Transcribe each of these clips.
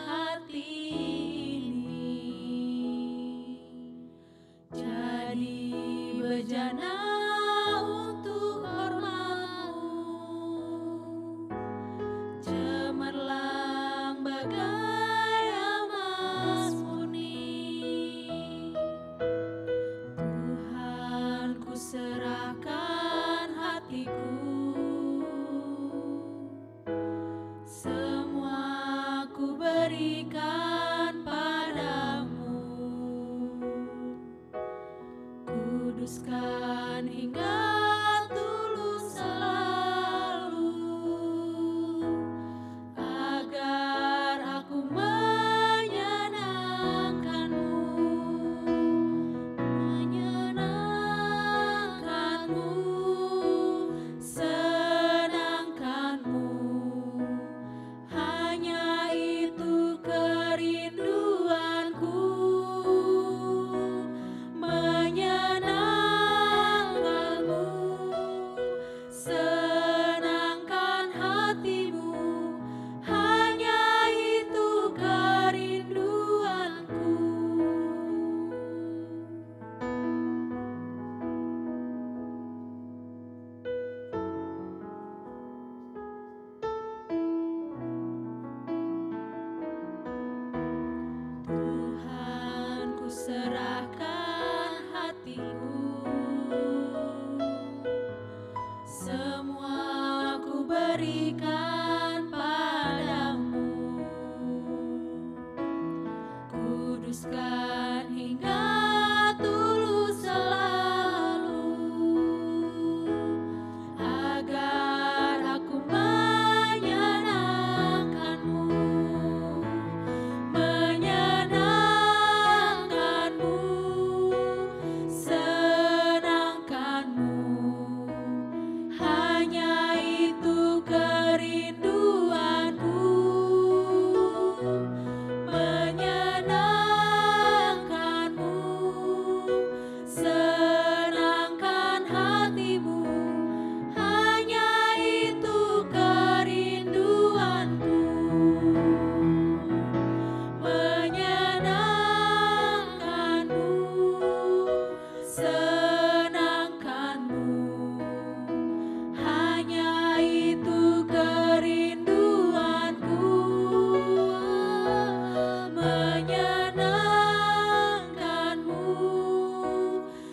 hati ini jadi bejana untuk hormat-Mu, cemerlang bagai emas murni. Tuhan, ku serahkan hatiku, semua ku berikan padamu. Kuduskan hingga tulus selalu, agar aku menyenangkan-Mu, senangkan-Mu. Hanya itu kerinduanku, menyenangkan-Mu, senangkan hati-Mu. Hanya itu kerinduanku. Tuhan, ku serahkan hatiku, semua ku berikan padamu. Kuduskan hingga tulus selalu, agar aku menyenangkan-Mu, menyenangkan-Mu, senangkan-Mu. Hanya itu kerinduanku, menyenangkan-Mu, senangkan hati-Mu. Hanya itu kerinduanku, menyenangkan-Mu, senangkan-Mu. Hanya itu kerinduanku, menyenangkan-Mu,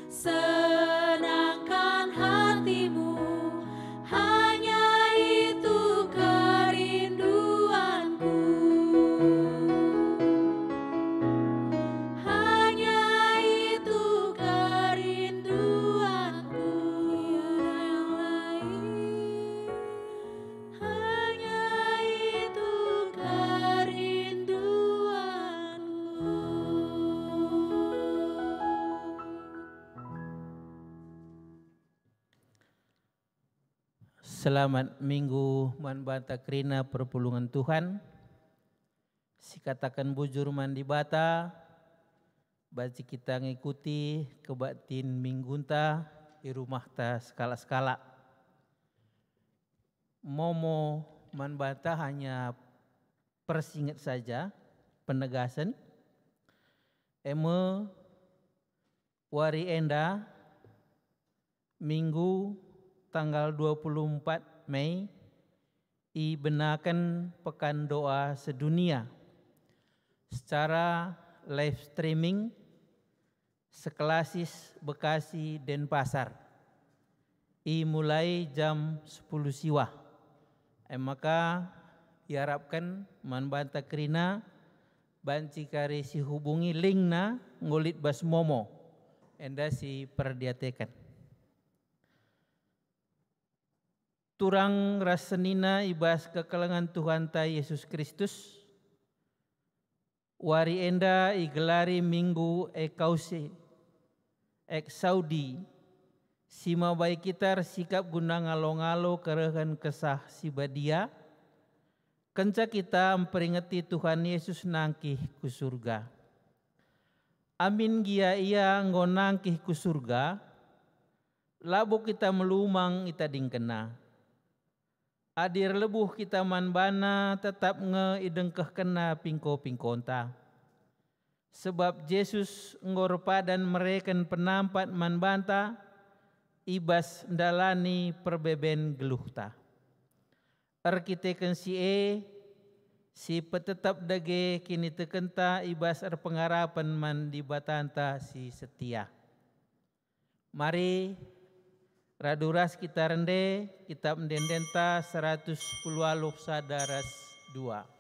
senangkan hati-Mu. Hanya itu kerinduanku, hanya itu kerinduanku. Tiada yang lain, hanya itu kerinduanku. Selamat Minggu manbata kerina perpulungan Tuhan. Sikatakan bujur mandi bata, baci kita ngikuti kebatin minggunta di rumah ta skala-skala. Momo manbata hanya persingat saja penegasan. Eme wari enda Minggu tanggal 24 Mei ibenakan pekan doa sedunia secara live streaming sekelasis Bekasi Denpasar. Mulai jam 10 siwa. Maka diharapkan manbanta kerina banci kari si hubungi linkna ngulit bas momo. Enda si perdiatekan. Turang rasenina ibas kekelangan Tuhan ta Yesus Kristus. Wari enda igelari minggu ekausi ek Saudi. Sima baik kita sikap guna ngalo-ngalo kerehan kesah si badia. Kenca kita memperingati Tuhan Yesus nangkih ku surga. Amin gia ia ngonangkih ku surga. Labu kita melumang ita dingkena. Adir lebuh kita manbana tetap ngeidengkeh kena pingko-pingkonta. Sebab Yesus ngorpadan mereken penampat manbanta, ibas ndalani perbeben geluhta. Arkiteken si petetap dage kini tekenta ibas pengarapan man di batanta si setia. Mari raduras kita rende kitab mendendenta 110 sadaras 2.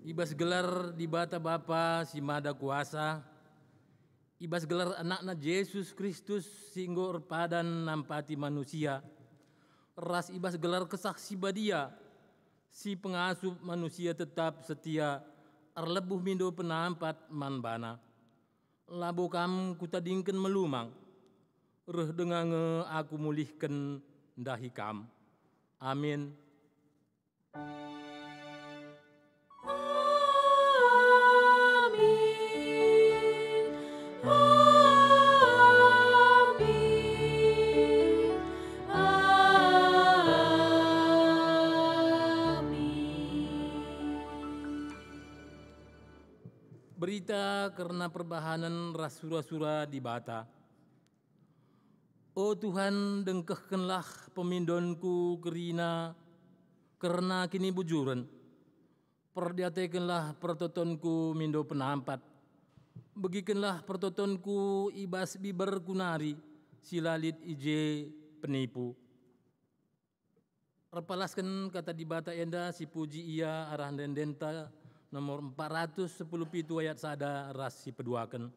Ibas gelar di bata Bapa si Mada Kuasa, ibas gelar anakna Yesus Kristus singgor padan nampati manusia, ras ibas gelar kesaksi badia, si pengasuh manusia tetap setia, arlebuh mindo penampat manbana, labo kam kutadingken melumang, reh dengange aku mulihken dahi kam. Amin. Berita karena perbahanan ras sura-sura di bata. Oh Tuhan, dengkehkanlah pemindonku kerina karena kini bujuran. Perdiatekanlah pertotonku mindo penampat. Begikanlah pertotonku ibas biber kunari, silalit ije penipu. Repalaskan kata di bata enda si puji ia arah dendenta nomor 410 pitu ayat sada ras si peduakan.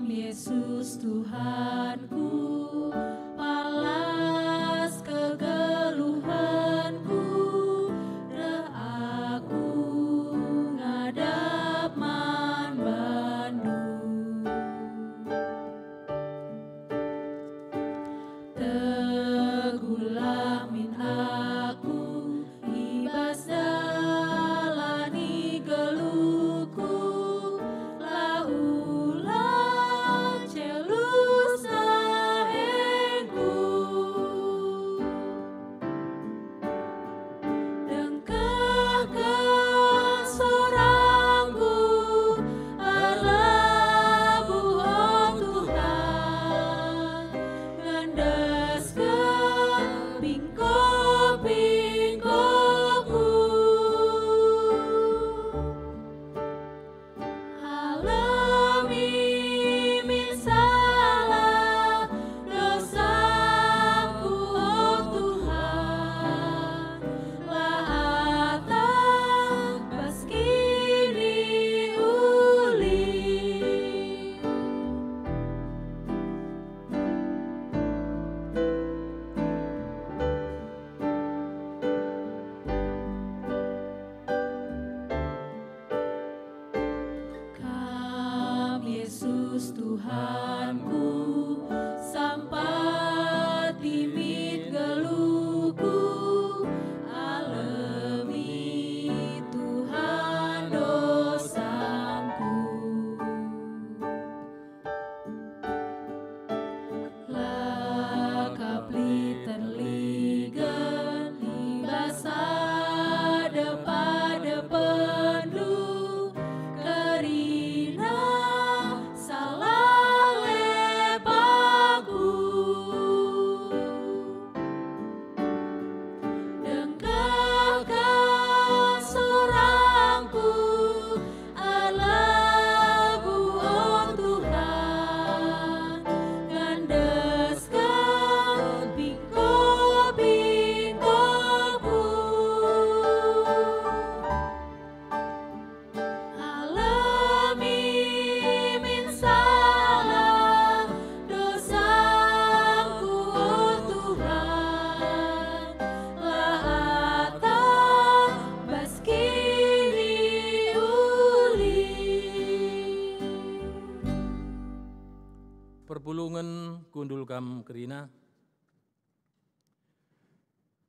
Yesus Tuhanku, balas kegeluhanku, reh aku ngadap man Bandung. Tegulah min aku, ibas dalani geluhku, laulah celus kerina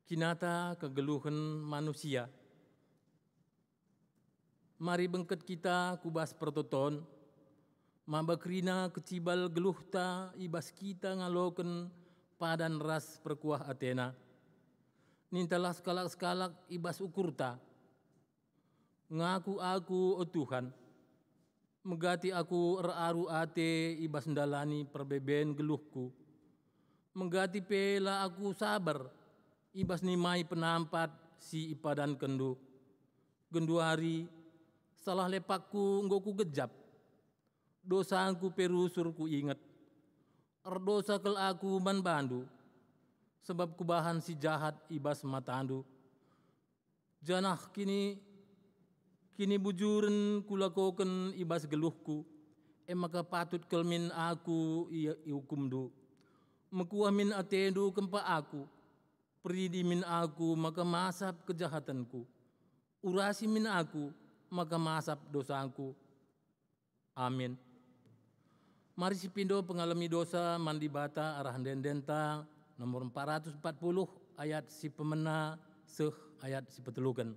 kinata kegeluhan manusia. Mari bengket kita kubas pertoton, mabakrina kecibal geluhta ibas kita ngaloken padan ras perkuah Athena. Nintalah skalak-skalak ibas ukurta, ngaku aku o Tuhan, megati aku eraru ate ibas ndalani perbeben geluhku, megati pela aku sabar, ibas nimai penampat si ipadan kendu. Gendu hari, salah lepakku nggoku gejap, dosaku perusur ku inget, erdosa kel aku man bandu, sebab kubahan si jahat ibas matandu. Janah kini bujuren kulakoken ibas geluhku, maka patut kelmin aku iukumdu. Mekuah min atendu kempa aku, peridi min aku maka masap kejahatanku, urasi min aku maka masap dosaku. Amin. Mari sipindo pengalami dosa mandi bata arah dendenta nomor 440 ayat si pemena seh ayat si petelukan.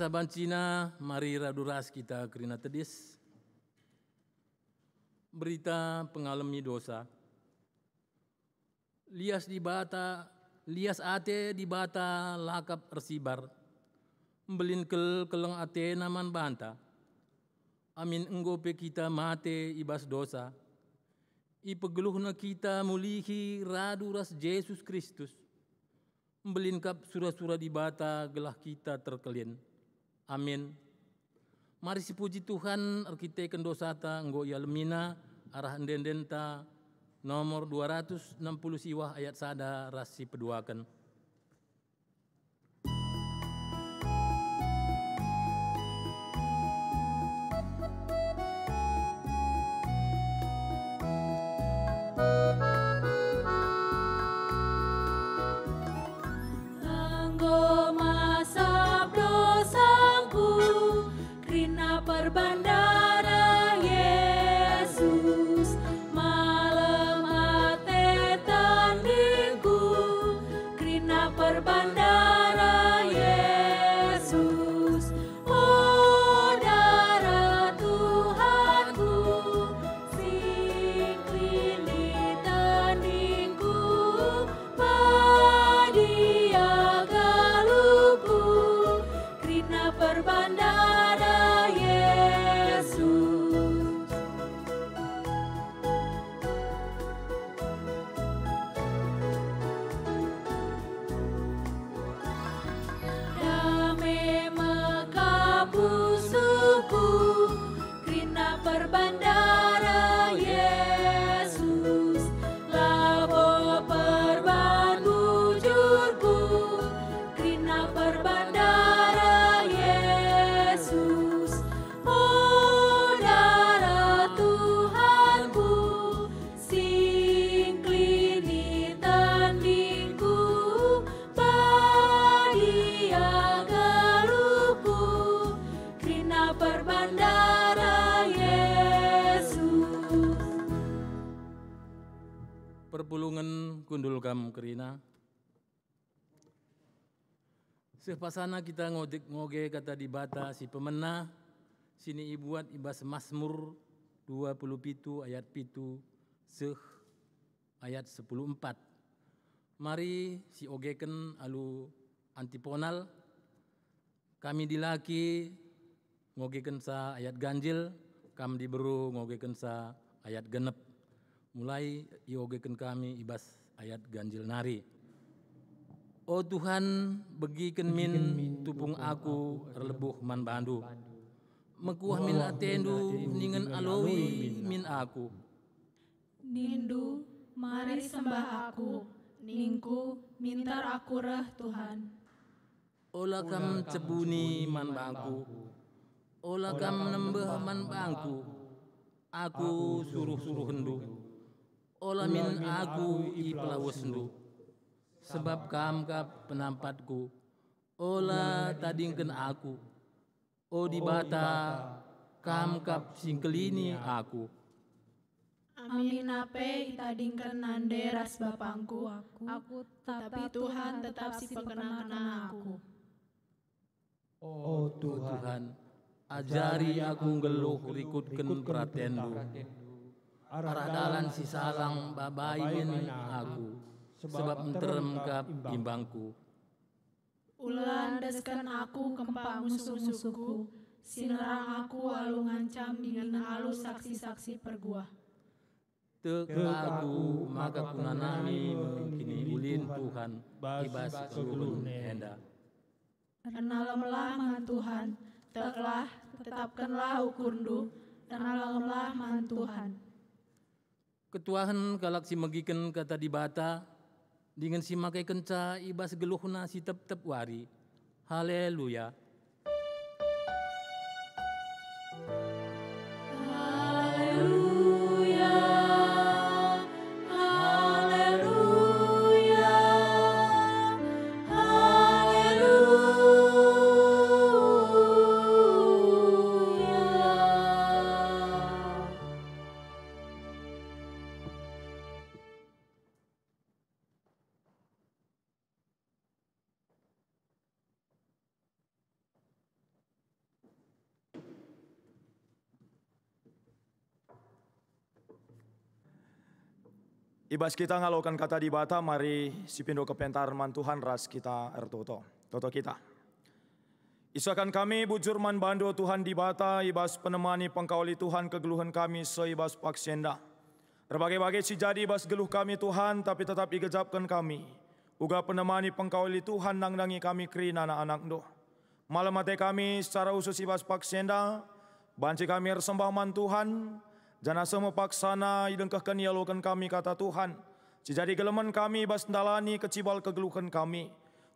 Saban Cina, mari raduras kita kerina tedis. Berita pengalami dosa. lias ate di bata lakap ersibar, mbelin keleng ate naman banta, amin enggope kita mate ibas dosa, ipegeluhna kita mulihi radu ras Yesus Kristus, mbelin kap sura-sura di bata gelah kita terkelin, amin. Mari si puji Tuhan arkiteken dosata enggo ia lemina arah endendenta nomor 260 siwah ayat sada rasi peduakan. Anggo masap dosaku, krina perbandara Yesus, malam ate tandingku, krina perbandara Yesus. Oh darah Tuhanku, sing klini tandingku, padia galuku, krina perbandara Yesus. Dame mekapusuku, krina perbandara Yesus. Labo perban bujurku, krina perbandara Yesus. Oh darah Tuhanku, sing klini tandingku, padia galuku, krina perbandara Yesus. Perpulungan kundul kam kerina. Sepasana kita ngoge kata di bata si pemena, sini ibuat ibas Mazmur 27 ayat 7 seh ayat 10:4. Mari si ogeken alu antiponal, kami dilaki ngogeken sa ayat ganjil, kam diberu ngogeken sa ayat genep. Mulai iogeken kami ibas ayat ganjil nari. O Tuhan, begiken min tupung aku erlebuh man bandu. Mekuah min atendu ningen alowi min aku. Nindu, mari sembah aku, ningku mintar aku reh Tuhan. Ola kam cebuni man bangku. Ola kam nembeh man bangku. Aku suruh-suruh hendu. Ola min aku i pelawus hendu. Sebab kam kap penampatku. Ola tadingken aku. O di bata kam kap singkelini aku. Amin ape itadingkan nande ras bapangku, aku tapi Tuhan tetap si pekenang-kenang aku. Oh Tuhan, ajari aku ngeluh rikutken pratendu. Arah dalan si salang babaimin aku, sebab enterem kap imbangku. Ulan deskan aku kempa musuh-musuhku, sinerang aku alu ngancam dingin alu saksi-saksi pergua. Teka aku maka kunanami kini ulin Tuhan, ibas ulun henda. Renalemlah man Tuhan, teklah tetapkanlah ukurdu, renalemlah man Tuhan. Ketuahan kalak si megiken kata di bata, dengan si makai kenca ibas geluhna si tep-tep wari. Haleluya. Haleluya, haleluya, haleluya. Ibas kita ngalokan kata di bata, mari sipindo kepentar man Tuhan ras kita ertoto. Toto kita. Isakan kami bujur man bando Tuhan di bata, ibas penemani pengkauli Tuhan kegeluhan kami seibas paksenda. Berbagai-bagai si jadi ibas geluh kami Tuhan, tapi tetap igejapkan kami. Uga penemani pengkauli Tuhan nangdangi kami krin anak-anak do. Malam mate kami secara khusus ibas paksenda, banci kami ersembah man Tuhan, jana semua paksana idengkahkan yalokan kami kata Tuhan. Si jadi geleman kami ibas ndalani kecibal kegeluhan kami.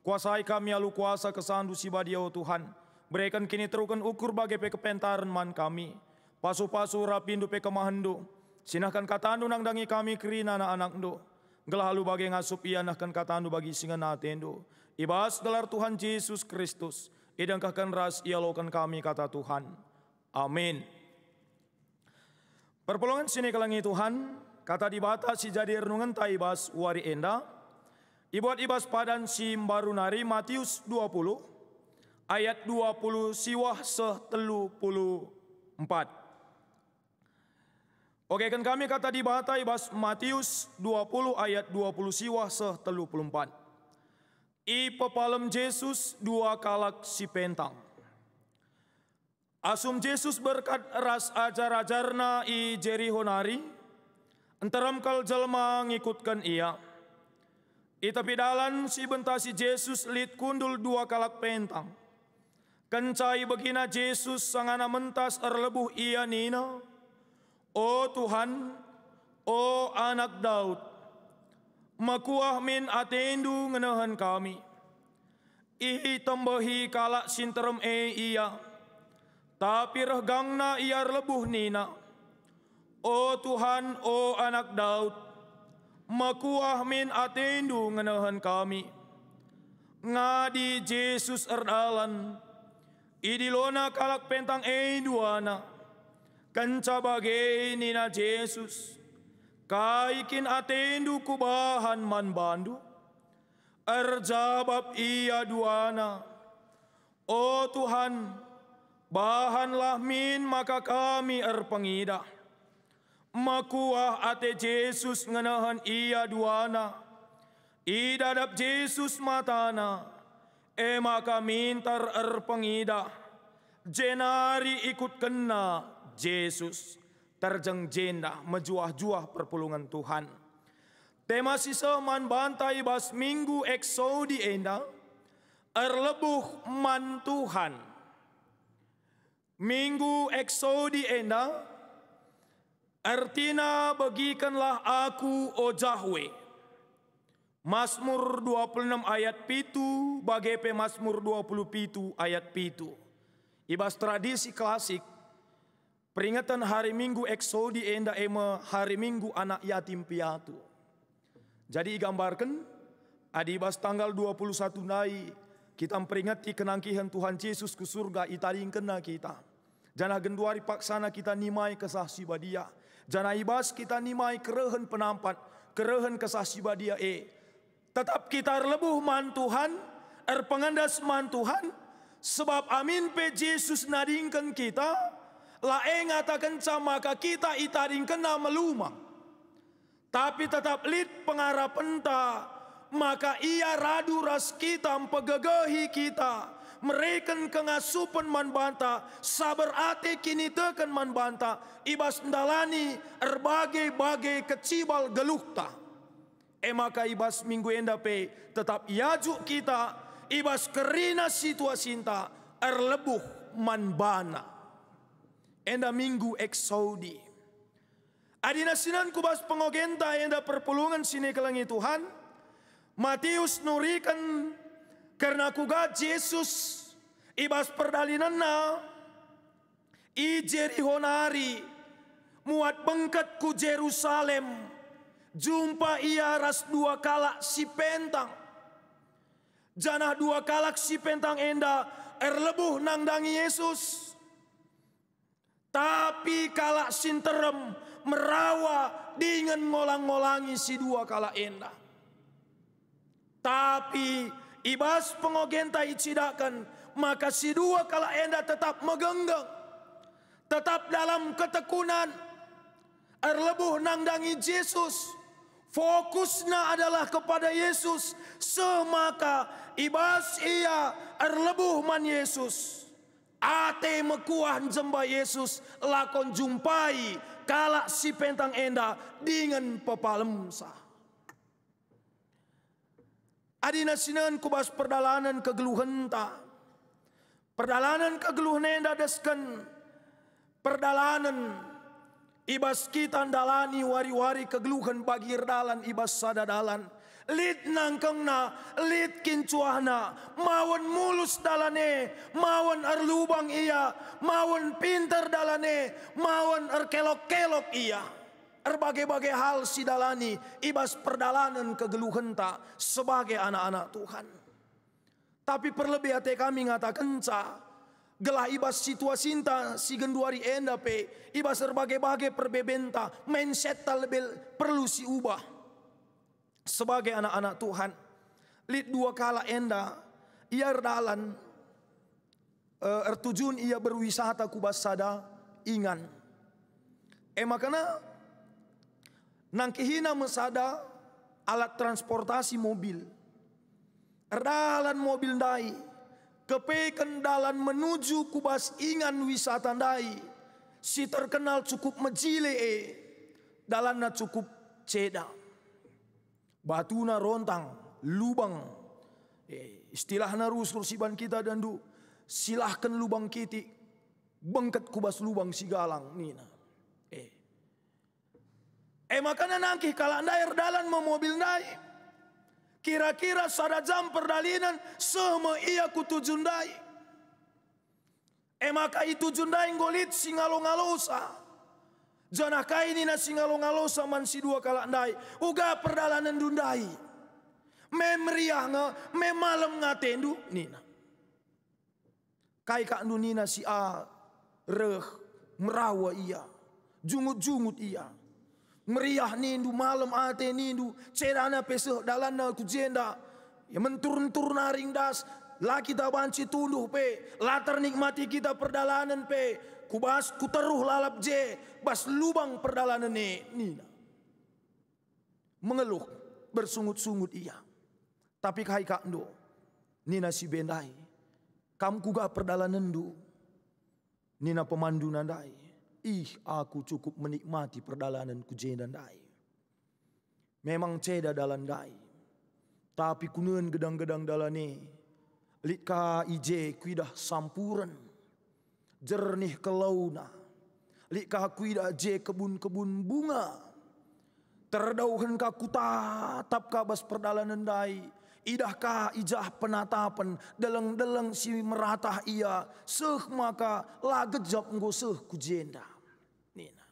Kuasai kami alu kuasa kesandu si badiau Tuhan. Berikan kini terukan ukur bagai pe kepentaran man kami. Pasu-pasu rapindu pe kemahendu. Sinahkan katandu nangdangi kami kerina anak-anak do. Gelahalu bagai ngasup ianahkan katandu bagi singa natendu. Ibas gelar Tuhan Yesus Kristus. Idangkahkan ras ialokan kami kata Tuhan. Amin. Perpulungan sini kelangi Tuhan. Kata di bata si jadi renungan taibas wari enda. Ibuat ibas padan si mbaru nari Matius 20 ayat 20 siwah se-34. Oke kan kami kata di bata ibas Matius 20 ayat 20 siwah se-34. I pepalem Yesus dua kalak si pentang. Asum Yesus berkat ras ajar-ajarna i Jeriho nari. Enteram kal jelma ngikutkan ia. Tapi dalan si bentasi Yesus lit kundul dua kalak pentang. Kencai begina Yesus sangana mentas erlebuh ia nina. O Tuhan, o anak Daud, makuah min atendu ngenahan kami. Ihi tembahi kalak sinterem ia. Tapi regangna ia erlebuh nina. O Tuhan, o anak Daud, makuah min atendu ngenahan kami. Ngadi Yesus erdalan, idilona kalak pentang duana. Kenca bagai nina Yesus, kaikin atendu kubahan man bandu. Erjabab ia duana, o Tuhan, bahanlah min maka kami erpengidah. Makuah ate Yesus ngenahan ia duana. Idadap Yesus matana. Maka mintar erpengidah. Jenari ikut kena Yesus. Terjeng jenda mejuah-juah perpulungan Tuhan. Tema sisa man bantai bas minggu eksodi enda. Erlebuh man Tuhan. Minggu eksodi enda. Artina bagikanlah aku o Jahwe. Mazmur 26 ayat 7 bagai pe Mazmur 27 ayat 7. Ibas tradisi klasik peringatan hari Minggu eksodi enda hari Minggu anak yatim piatu. Jadi gambarkan adibas tanggal 21 Mei kita memperingati kenangkihan Tuhan Yesus ke surga itaring kena kita. Jana genduari paksana kita nimai kesah sibadia. Jana ibas kita nimai kerehan penampat, kerehan kesasi badia Tetap kita erlebuh man Tuhan, erpengandas man Tuhan, sebab amin pe Yesus nadingkan kita, lae ngatakan maka kita itaringkan na meluma. Tapi tetap lid pengarapan ta, maka ia radu ras kita mpegegehi kita. Mereken kengasupan man banta, sabar ate kini teken man banta, ibas ndalani erbagai-bagai kecibal gelukta. Maka ibas minggu enda pe tetap yajuk kita, ibas kerina situasinta erlebuh man bana. Enda minggu eksodi. Adina sinan kubas pengogenta enda perpulungan sini kelangi Tuhan. Matius nurikan karena kugat Yesus ibas perdalinanna i Jeriho nari muat bengket ku Jerusalem jumpa ia ras dua kalak si pentang. Janah dua kalak si pentang enda erlebuh nangdangi Yesus. Tapi kalak sinterem merawa dengan ngolang-ngolangi si dua kalak enda. Tapi ibas pengogenta icidakan, maka si dua kala enda tetap megenggang, tetap dalam ketekunan, erlebuh nangdangi Yesus, Fokusnya adalah kepada Yesus. Semaka ibas ia erlebuh man Yesus. Ate mekuah jemba Yesus lakon jumpai kalak si pentang enda dengan pepalemsa. Adina sinan kubas perdalanan kegeluhan ta. Perdalanan kegeluhan enda desken. Perdalanan ibas kita dalani wari-wari kegeluhan bagi dalan ibas sadadalan. Lid nangkengna, lid kincuahna, mawon mulus dalane, mawon erlubang iya, mawon pinter dalane, mawon erkelok-kelok iya. Erbagai-bagai hal si dalani, ibas perdalanan kegeluhan ta sebagai anak-anak Tuhan. Tapi perlebih hati kami ngatakan ca, gelah ibas situasi ta si genduari enda pe, ibas erbagai-bagai perbebenta, mindset ta lebih perlu si ubah. Sebagai anak-anak Tuhan, lid dua kala enda, ia erdalan, ertujuan ia berwisata kubas sada ingan. Makana nangkihina mesada alat transportasi mobil. Erdalan mobil dai, kepekan dalan menuju kubas ingan wisata dai. Si terkenal cukup mejile dalanna cukup ceda. Batuna rontang, lubang. Istilahna rusur siban kita dandu. Silahkan lubang kiti, bengket kubas lubang si galang nina. Makanya nangkih kalau ndair dalan mau mobil ndai. Kira-kira sada jam perdalinan semua iya kutujun ndai. Maka itu jundai ngolit singalo-ngalosa. Janah kai nina singalo-ngalosa man si dua kalak ndai. Uga perdalanan dundai. Memeriah nga, memalem ngatendu nina. Kai kak nu nina si a reh merawa iya. Jungut-jungut iya. Meriah nindu malam ate nindu. Cedana peseh dalana kujenda. Ya menturun-turun naring das. La kita banci tunduh pe. Latar nikmati kita perdalanan pe. Kubas kuteruh lalap je. Bas lubang perdalanan nina. Mengeluh bersungut-sungut iya. Tapi kai kak ndo. Nina si bendai. Kam kuga perdalanan du. Nina pemandu nandai. Aku cukup menikmati perdalanan kujenda dai. Memang ceda dalan dai. Tapi kuneun gedang-gedang dalane. Lika ije kuidah sampuran. Jernih ke launa. Lika kuidah je kebun-kebun bunga. Terdauhan ka kutatap ka bas perdalanan dai. Idah ka ijah penatapan. Deleng-deleng si meratah ia. Seh maka lagejap nggo seh kujenda. Nina.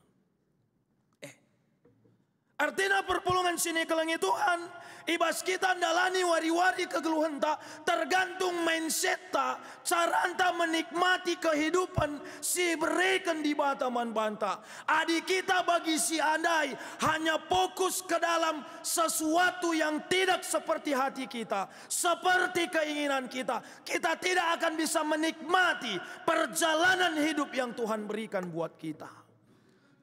Artinya perpulungan sini kelengi Tuhan. Ibas kita dalani wari-wari kegeluhan tak. Tergantung mindset tak. Cara anta menikmati kehidupan. Si berikan di bataman banta. Adik kita bagi si andai. Hanya fokus ke dalam sesuatu yang tidak seperti hati kita. Seperti keinginan kita. Kita tidak akan bisa menikmati perjalanan hidup yang Tuhan berikan buat kita.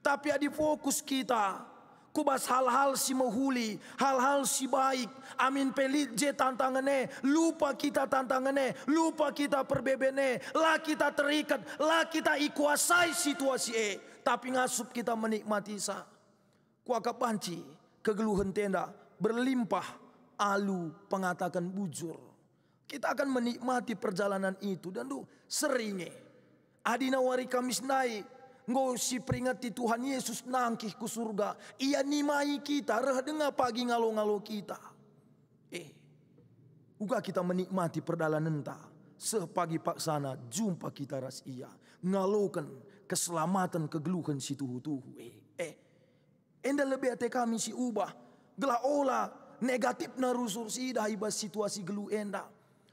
Tapi adik fokus kita. Kubas hal-hal si mahuli, hal-hal si baik. Amin pelit je tantangannya. Lupa kita tantangannya, lupa kita perbebene. Lah kita terikat, lah kita ikuasai situasi tapi ngasup kita menikmati sa. Kuaka panci, kegeluhan tenda, berlimpah, alu pengatakan bujur. Kita akan menikmati perjalanan itu. Dan seringnya, adina wari Kamis naik. Ngo si peringati Tuhan Yesus nangkih ke surga. Ia nimai kita. Reh dengar pagi ngalo-ngalo kita. Uga kita menikmati perdalanan ta. Sepagi paksana jumpa kita ras ia. Ngalokan keselamatan kegeluhan si tuhu-tuhu. Enda lebih hati kami si ubah. Gelah olah negatif na rusur si dah ibas situasi gelu enda.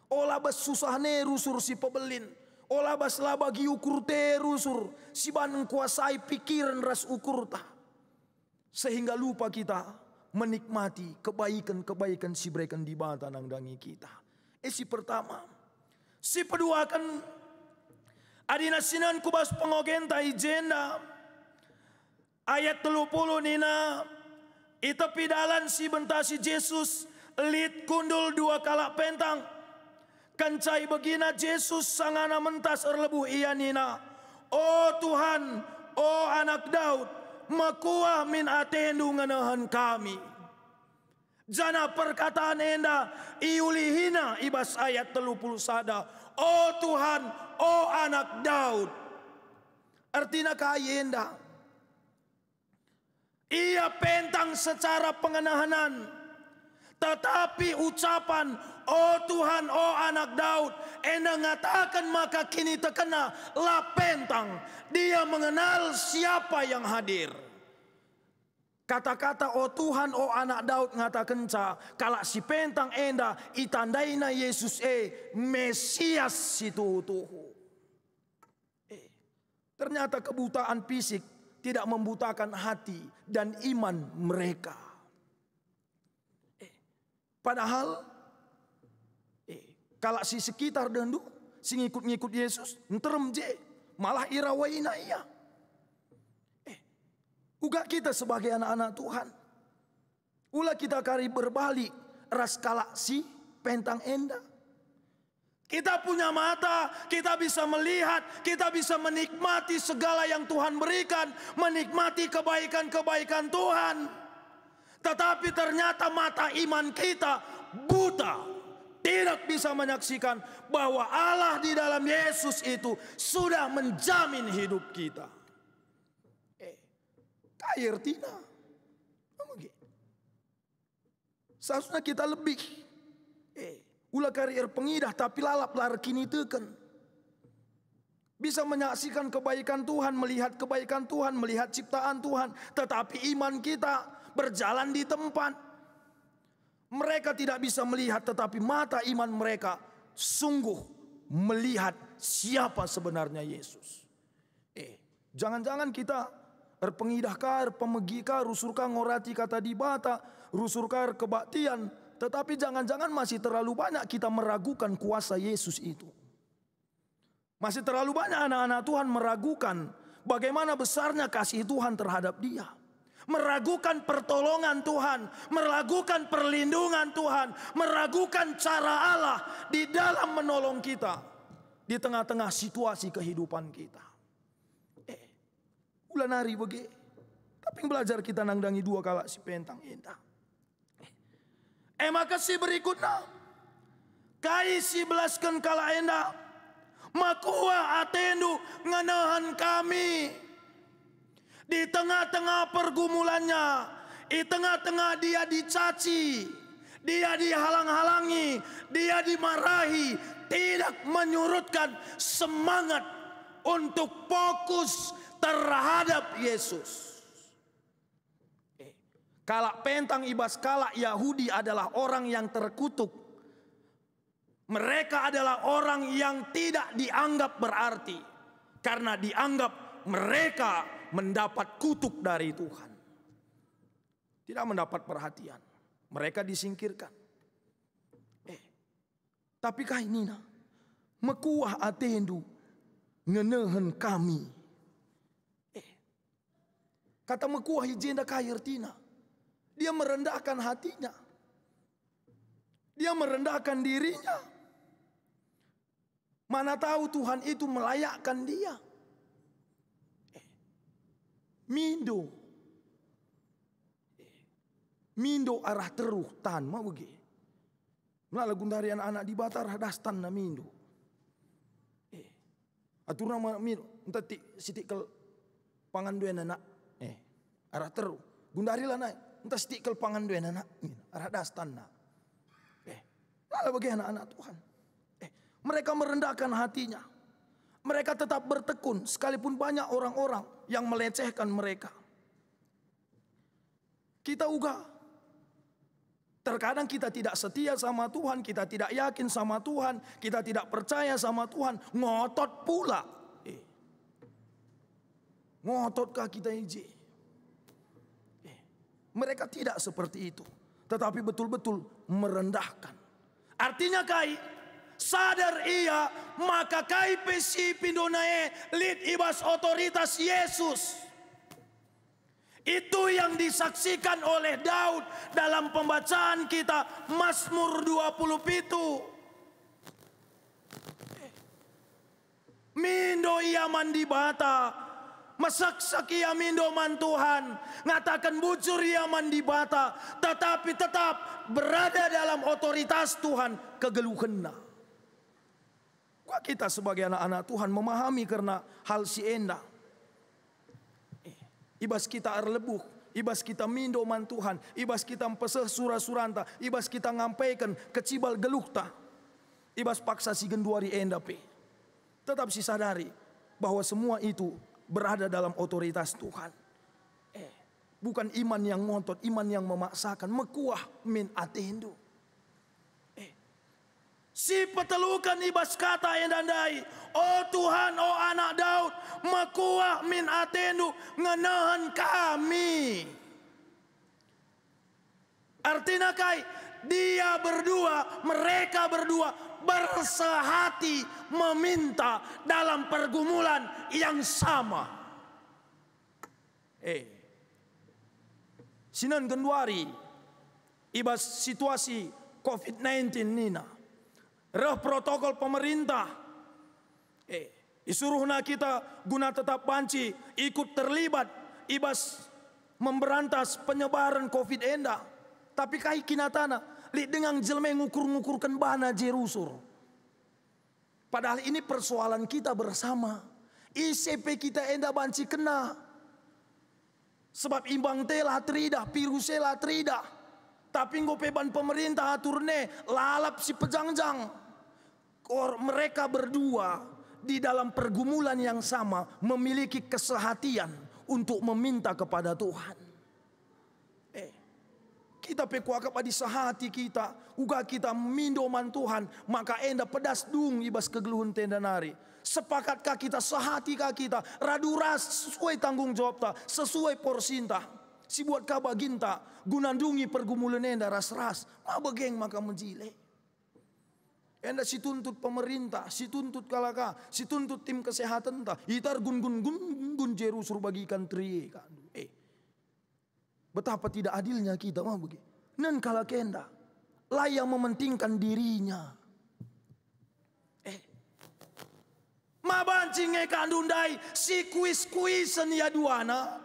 Olah bas susah ne rusur si pebelin. Olah bas lah bagi ukur terusur. Si baneng kuasai pikiran ras ukur ta. Sehingga lupa kita menikmati kebaikan-kebaikan si berikan di bata nang dangi kita. Si pertama. Si kedua kan. Adina sinan kubas pengogenta ijenda. Ayat 30 nina. Ita pidalan si bentasi Yesus lit kundul 2 kalak pentang. Kancai begina Yesus sangana mentas erlebuh iya nina. Oh Tuhan, oh anak Daud, makuah min atendu nganahan kami. Jana perkataan enda iulihina ibas ayat 30 sada. Oh Tuhan, oh anak Daud. Artinya kaya enda. Ia pentang secara pengenahanan. Tetapi ucapan, oh Tuhan, oh anak Daud, enda ngatakan maka kini terkena la pentang. Dia mengenal siapa yang hadir. Kata-kata oh Tuhan, oh anak Daud ngatakan kalau si pentang enda itandaina Yesus Mesias situ tuhu. Ternyata kebutaan fisik tidak membutakan hati dan iman mereka. Padahal kalau si sekitar dendu, si ngikut-ngikut Yesus, nterem je, malah irawaina iya. Uga kita sebagai anak-anak Tuhan, ulah kita kari berbalik ras kalak si pentang enda. Kita punya mata, kita bisa melihat, kita bisa menikmati segala yang Tuhan berikan, menikmati kebaikan-kebaikan Tuhan. Tetapi ternyata mata iman kita buta, tidak bisa menyaksikan bahwa Allah di dalam Yesus itu sudah menjamin hidup kita. Kayak Tina, seharusnya kita lebih. Ulah karier pengidah tapi lalap lar kini teken. Bisa menyaksikan kebaikan Tuhan, melihat kebaikan Tuhan, melihat ciptaan Tuhan. Tetapi iman kita berjalan di tempat. Mereka tidak bisa melihat tetapi mata iman mereka sungguh melihat siapa sebenarnya Yesus. Jangan-jangan kita erpengidahkah, erpemegikah, rusurkah ngorati kata dibata, rusurkah kebaktian. Tetapi jangan-jangan masih terlalu banyak kita meragukan kuasa Yesus itu. Masih terlalu banyak anak-anak Tuhan meragukan bagaimana besarnya kasih Tuhan terhadap dia. Meragukan pertolongan Tuhan, meragukan perlindungan Tuhan, meragukan cara Allah di dalam menolong kita di tengah-tengah situasi kehidupan kita. Ulah nari bagi, tapi belajar kita nangdangi 2 kalak si pentang indah. Maka si berikutnya, kai si belaskan kala enda, makua atendu nganahan kami. Di tengah-tengah pergumulannya, di tengah-tengah dia dicaci, dia dihalang-halangi, dia dimarahi, tidak menyurutkan semangat untuk fokus terhadap Yesus. Kalak pentang ibas kalak Yahudi adalah orang yang terkutuk. Mereka adalah orang yang tidak dianggap berarti. Karena dianggap mereka mendapat kutuk dari Tuhan. Tidak mendapat perhatian. Mereka disingkirkan. Tapi kah ini nah, mekuah atendu ngenehen kami. Kata mekuah hijenda kayertina. Dia merendahkan hatinya. Dia merendahkan dirinya. Mana tahu Tuhan itu melayakkan dia. Mindo. Mindo arah teruh tan mau bagi. Melalui gundari anak-anak di batar hadastan na mindo. Atur nama mindo. Entah sitik ke panganduan anak. Arah teruh. Gundari lah naik. Entah stikkel pangan dua anak, arah dastan na. Lalu bagi anak-anak Tuhan. Mereka merendahkan hatinya. Mereka tetap bertekun sekalipun banyak orang-orang yang melecehkan mereka. Kita juga terkadang kita tidak setia sama Tuhan, kita tidak yakin sama Tuhan, kita tidak percaya sama Tuhan, ngotot pula. Ngototkah kita iji? Mereka tidak seperti itu. Tetapi betul-betul merendahkan. Artinya kai, sadar ia, maka kai pesi pindonae lid ibas otoritas Yesus. Itu yang disaksikan oleh Daud dalam pembacaan kita Mazmur 27. Mindo ia mandi bata, masaksak ia mindo man Tuhan, ngatakan bujur ia mandi bata, tetapi tetap berada dalam otoritas Tuhan kegeluhenna. Kok kita sebagai anak-anak Tuhan memahami karena hal si endah. Ibas kita arlebuh, ibas kita mindo man Tuhan, ibas kita empeseh surah-suranta, ibas kita ngampaikan kecibal gelukta, ibas paksa si genduari endape. Tetap si sadari bahwa semua itu berada dalam otoritas Tuhan. Bukan iman yang ngotot, iman yang memaksakan, mekuah min atendo. Si petelukan ibas kata yang dandai, oh Tuhan, oh anak Daud, mekuah min atendo ngenahan kami. Artinya kai, dia berdua, mereka berdua bersehati meminta dalam pergumulan yang sama. Sinan genduari, ibas situasi COVID-19 nina. Reh protokol pemerintah. Isuruhna kita guna tetap banci ikut terlibat ibas memberantas penyebaran COVID enda. Tapi kai kinatana li dengan jelme ngukur-ngukurkan bana jerusur. Padahal ini persoalan kita bersama. ICP kita enda banci kena. Sebab imbang telah tridah, pirusela tridah. Tapi ngopeban pemerintah aturne lalap si pejangjang. Mereka berdua di dalam pergumulan yang sama memiliki kesehatian untuk meminta kepada Tuhan. Kita pekuakap adi sehati kita, uga kita mindoman Tuhan, maka enda pedas dung ibas kegeluhun tenda nari. Sepakatkah kita sehatikah kita, raduras sesuai tanggung jawab ta, sesuai porsinta. Si buat kabaginta gunandungi pergumulan enda ras-ras, mabegeng maka menjile. Enda si tuntut pemerintah, si tuntut kalaka, si tuntut tim kesehatan ta, itar gun jerusur bagikan tri. Betapa tidak adilnya kita mah begitu. Nan kala kenda lah yang mementingkan dirinya. Mabancing kandundai si kuis-kuisen ya duana.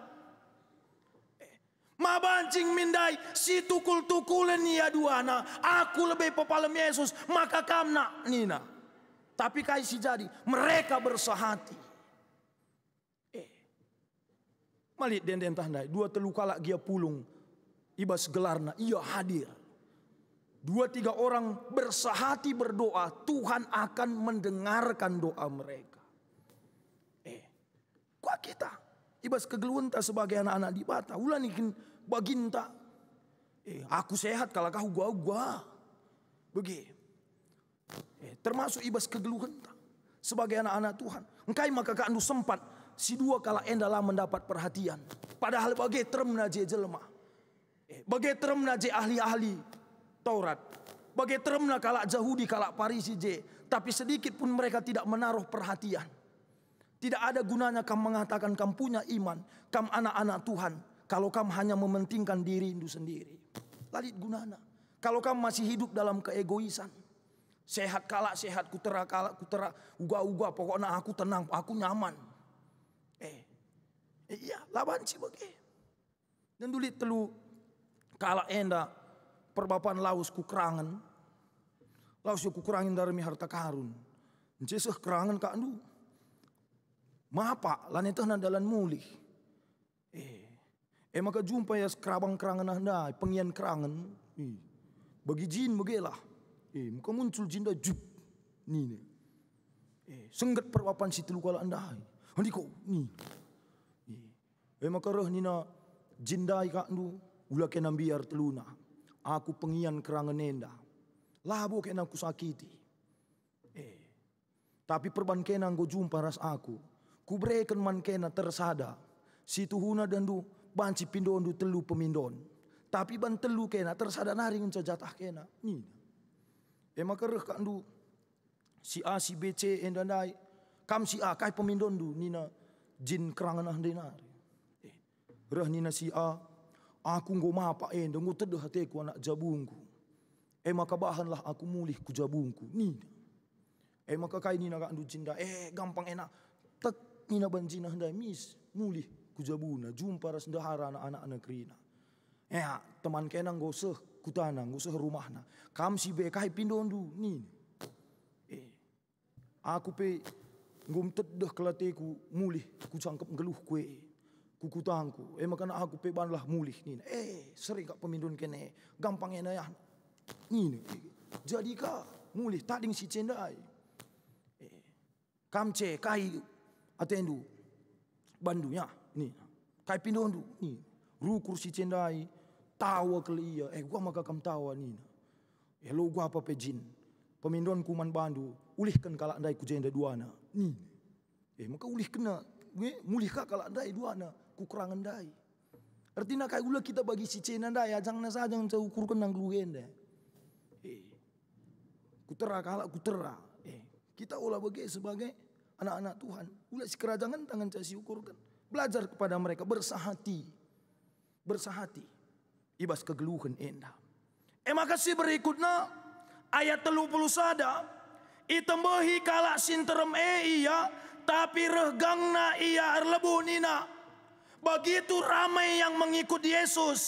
Mabancing mindai si tukul-tukulen ya duana. Aku lebih pepalem Yesus maka kamna nina. Tapi kai si jadi mereka bersehati. Malit den tandai 2-3 kala gia pulung ibas gelarna ia hadir. 2-3 orang bersehati berdoa, Tuhan akan mendengarkan doa mereka. Kuat kita ibas kegeluhenta sebagai anak-anak di bata ulah nikin baginta. Aku sehat kalau kau gua begi. Termasuk ibas kegeluhenta sebagai anak-anak Tuhan. Engkai maka kandu sempat si 2 kala endalah mendapat perhatian. Padahal bagai teremna je jelema. Bagai teremna je ahli-ahli Taurat. Bagai teremna kala Yahudi kala Parisi je. Tapi sedikit pun mereka tidak menaruh perhatian. Tidak ada gunanya kamu mengatakan kamu punya iman. Kamu anak-anak Tuhan. Kalau kamu hanya mementingkan diri itu sendiri. Lalit gunana. Kalau kamu masih hidup dalam keegoisan. Sehat kala sehat, kutera kala kutera. Uga-uga pokoknya aku tenang, aku nyaman. Iya, laban si bagi. Dan dulu telu kala enda perbapan laus kukerangan. Laus kukerangin dari harta karun. Nceseh kerangan kak andu. Mapa lan itu nandalan mulih. Maka jumpa ya kerabang kerangan anda, pengian kerangan. Bagi jin begelah. Maka muncul jin dah jup. Ni. Senggat perbapan si telu kala anda. Handi kok ni. Maka roh nina jindai kak nu ula kena biar teluna. Aku pengian kerangan nenda. Labo kena aku sakiti. Tapi perban kena go jumpa ras aku. Ku breken man kena tersada. Si tuhuna dan du banci pindon du telu pemindon. Tapi ban telu kena tersada naring jatah kena. Ni. Maka roh kak nu si A si B C endandai. Kam si A kai pemindon du nina jin kerangan nari. Berah nina si A, aku nggo mapa enda nggo teduh hateku anak jabungku. Maka bahanlah aku mulih ku jabungku. Nina. Maka kai nina ka andu cinda. Gampang enak. Tek nina banjina hendai mis mulih ku jabuna. Jumpa ras ndahara anak-anak negrina. Teman kenang nggo seh kutana, nggo seh rumahna. Kam si be kai pindondu nina. Aku pe ngum teduh kelateku mulih ku sangkep ngeluh kue kukutangku. Maka na aku pe banlah mulih nina. Sering kak pemindun kene gampang enayah nina. Jadi ka mulih tading si cendai. Kamce kai atendu bandunya nina. Kai pindondu nina. Rukur si cendai tawa kali iya. Gua maka kam tawa nina. Lo gua apa pejin. Pemindon kuman bandu ulihkan kalak ndai ku jenda duana nina. Maka ulih kena mulih ka kalak ndai duana ku kerangan ndai. Artinya kai ula kita bagi si cena ndai ajang na sajang ca ukur kenang gluhenda. Kutera kalak kutera. Kita olah bagi sebagai anak-anak Tuhan. Ula si kerajangan tangan ca si ukurkan. Belajar kepada mereka bersahati. Bersahati. Ibas kegeluhan endah. Maka si berikutnya ayat 30 sada. Itembehi kalak sinterem iya. Tapi regangna ia erlebu nina. Begitu ramai yang mengikut Yesus.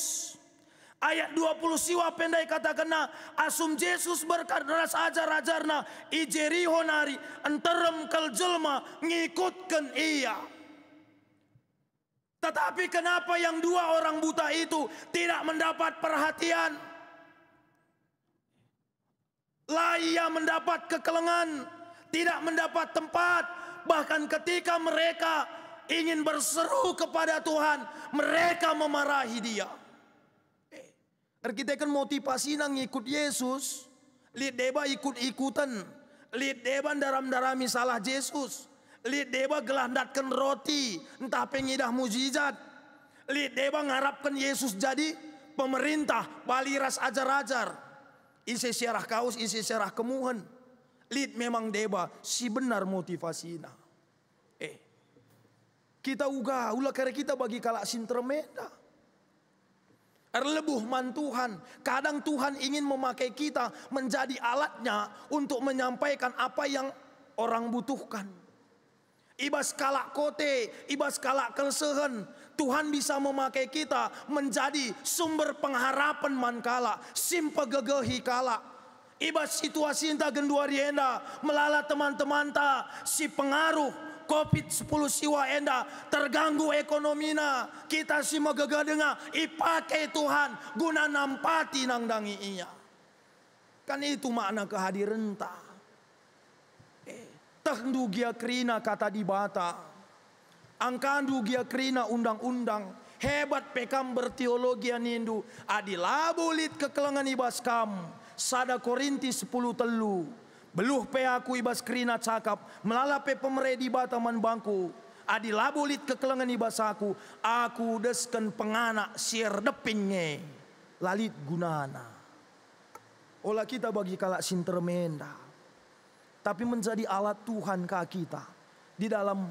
Ayat 20 siwa pendai katakanna. Asum Yesus berkat ras ajar-ajarna. Ijeriho nari. Enterem kel jelma ngikutkan ia. Tetapi kenapa yang dua orang buta itu tidak mendapat perhatian? Lah ia mendapat kekelengan, tidak mendapat tempat. Bahkan ketika mereka ingin berseru kepada Tuhan, mereka memarahi dia. Kita kan motivasi nang ikut Yesus, lihat deba ikut-ikutan, lihat deba daram-darami salah Yesus. Lihat deba gelandatkan roti, entah pengidah mujizat. Lihat deba ngarapkan Yesus jadi pemerintah, baliras ajar-ajar. Isi syarah kaus, isi syarah kemuhan. Lihat memang deba si benar motivasinya. Kita ulah karena kita bagi kalak sintermeda. Erlebuh man Tuhan. Kadang Tuhan ingin memakai kita menjadi alatnya untuk menyampaikan apa yang orang butuhkan. Ibas kalak kote, ibas kalak kelsehen. Tuhan bisa memakai kita menjadi sumber pengharapan mankala, simpa gegehi kala. Ibas situasi entah genduari enda, melala teman-teman ta, si pengaruh COVID-10 siwa enda, terganggu ekonomina. Kita si megegadenga, ipakai Tuhan guna nampati nangdangi iya. Kan itu makna kehadiran ta. Tahdu gia krina kata di bata. Angkandu gia krina undang-undang. Hebat pekam berteologi nindu. Adilabulit kekelengan ibas kam. Sada Korinti 10 telu. Beluh pe aku ibas krina cakap. Melalape pemere di bata man bangku. Adilabulit kekelengan ibas aku. Aku desken penganak sier depinge. Lalit gunana. Olah kita bagi kalak sintermenda. Tapi menjadi alat Tuhan ke kita. Di dalam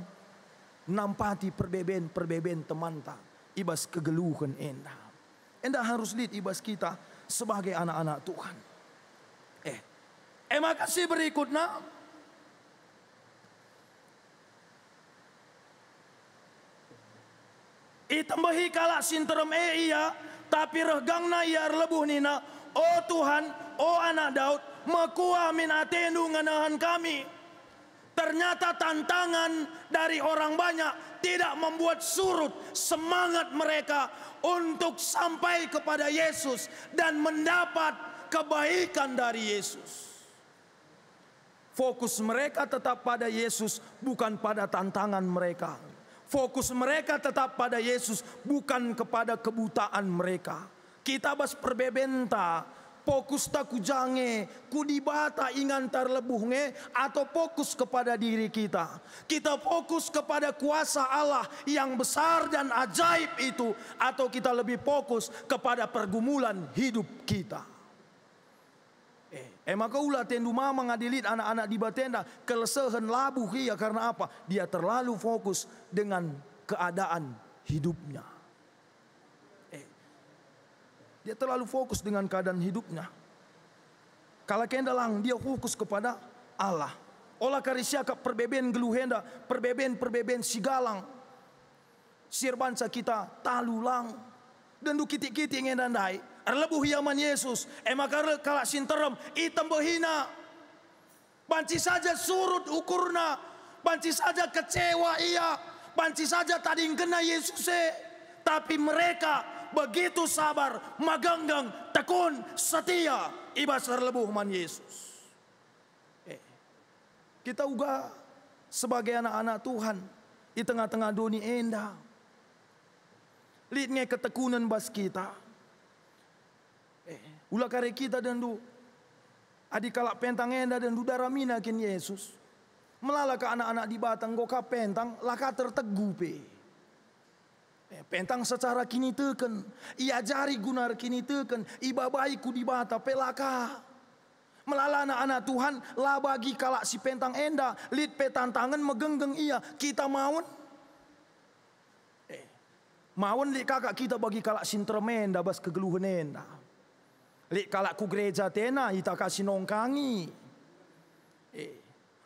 nampati perbeben teman tak. Ibas kegeluhan endah. Endah harus lihat ibas kita sebagai anak-anak Tuhan. Makasih berikutnya. Itambahi kalak sinterem iya. Tapi regangna ia lebuh nina. Oh Tuhan, oh anak Daud. Mekua min atendu nganahan kami. Ternyata tantangan dari orang banyak tidak membuat surut semangat mereka untuk sampai kepada Yesus dan mendapat kebaikan dari Yesus. Fokus mereka tetap pada Yesus, bukan pada tantangan mereka. Fokus mereka tetap pada Yesus, bukan kepada kebutaan mereka. Kita bas perbebenta. Fokus tak kujange, kudibata ingan terlebuhnya, atau fokus kepada diri kita. Kita fokus kepada kuasa Allah yang besar dan ajaib itu, atau kita lebih fokus kepada pergumulan hidup kita. Maka ulah tendu mama ngadilit anak-anak di batenda kelesehen labuh ia karena apa? Dia terlalu fokus dengan keadaan hidupnya. Dia terlalu fokus dengan keadaan hidupnya. Kalau kendalang dia fokus kepada Allah. Olah karisia ka perbeben geluhenda, perbeben sigalang. Sirbansa kita talulang. Dan du kiti-kiti ngendandai. Arlebuh yaman Yesus. Makar kalak sinterem item behina. Banci saja surut ukurna. Banci saja kecewa ia. Banci saja tadi kena Yesus. Tapi mereka begitu sabar, maganggang, tekun, setia. Ibas arlebuh man Yesus. Kita juga sebagai anak-anak Tuhan di tengah-tengah dunia enda. Lihatnya ketekunan bas kita. Ulah kare kita dan du adik kalak pentang enda dan du daramina kin Yesus. Melala ke anak-anak di batang goka pentang laka tertegu pe. Pentang secara kini teken, ia jari gunar kini teken, iba baiku di bata pelaka. Melala anak-anak Tuhan lah bagi kalak si pentang enda, lid petantangan megenggeng ia, kita mawon. Mawon lid kakak kita bagi kalak sintermenda bas kegeluhan enda. Lid kalak ku gereja tena kita kasih nongkangi.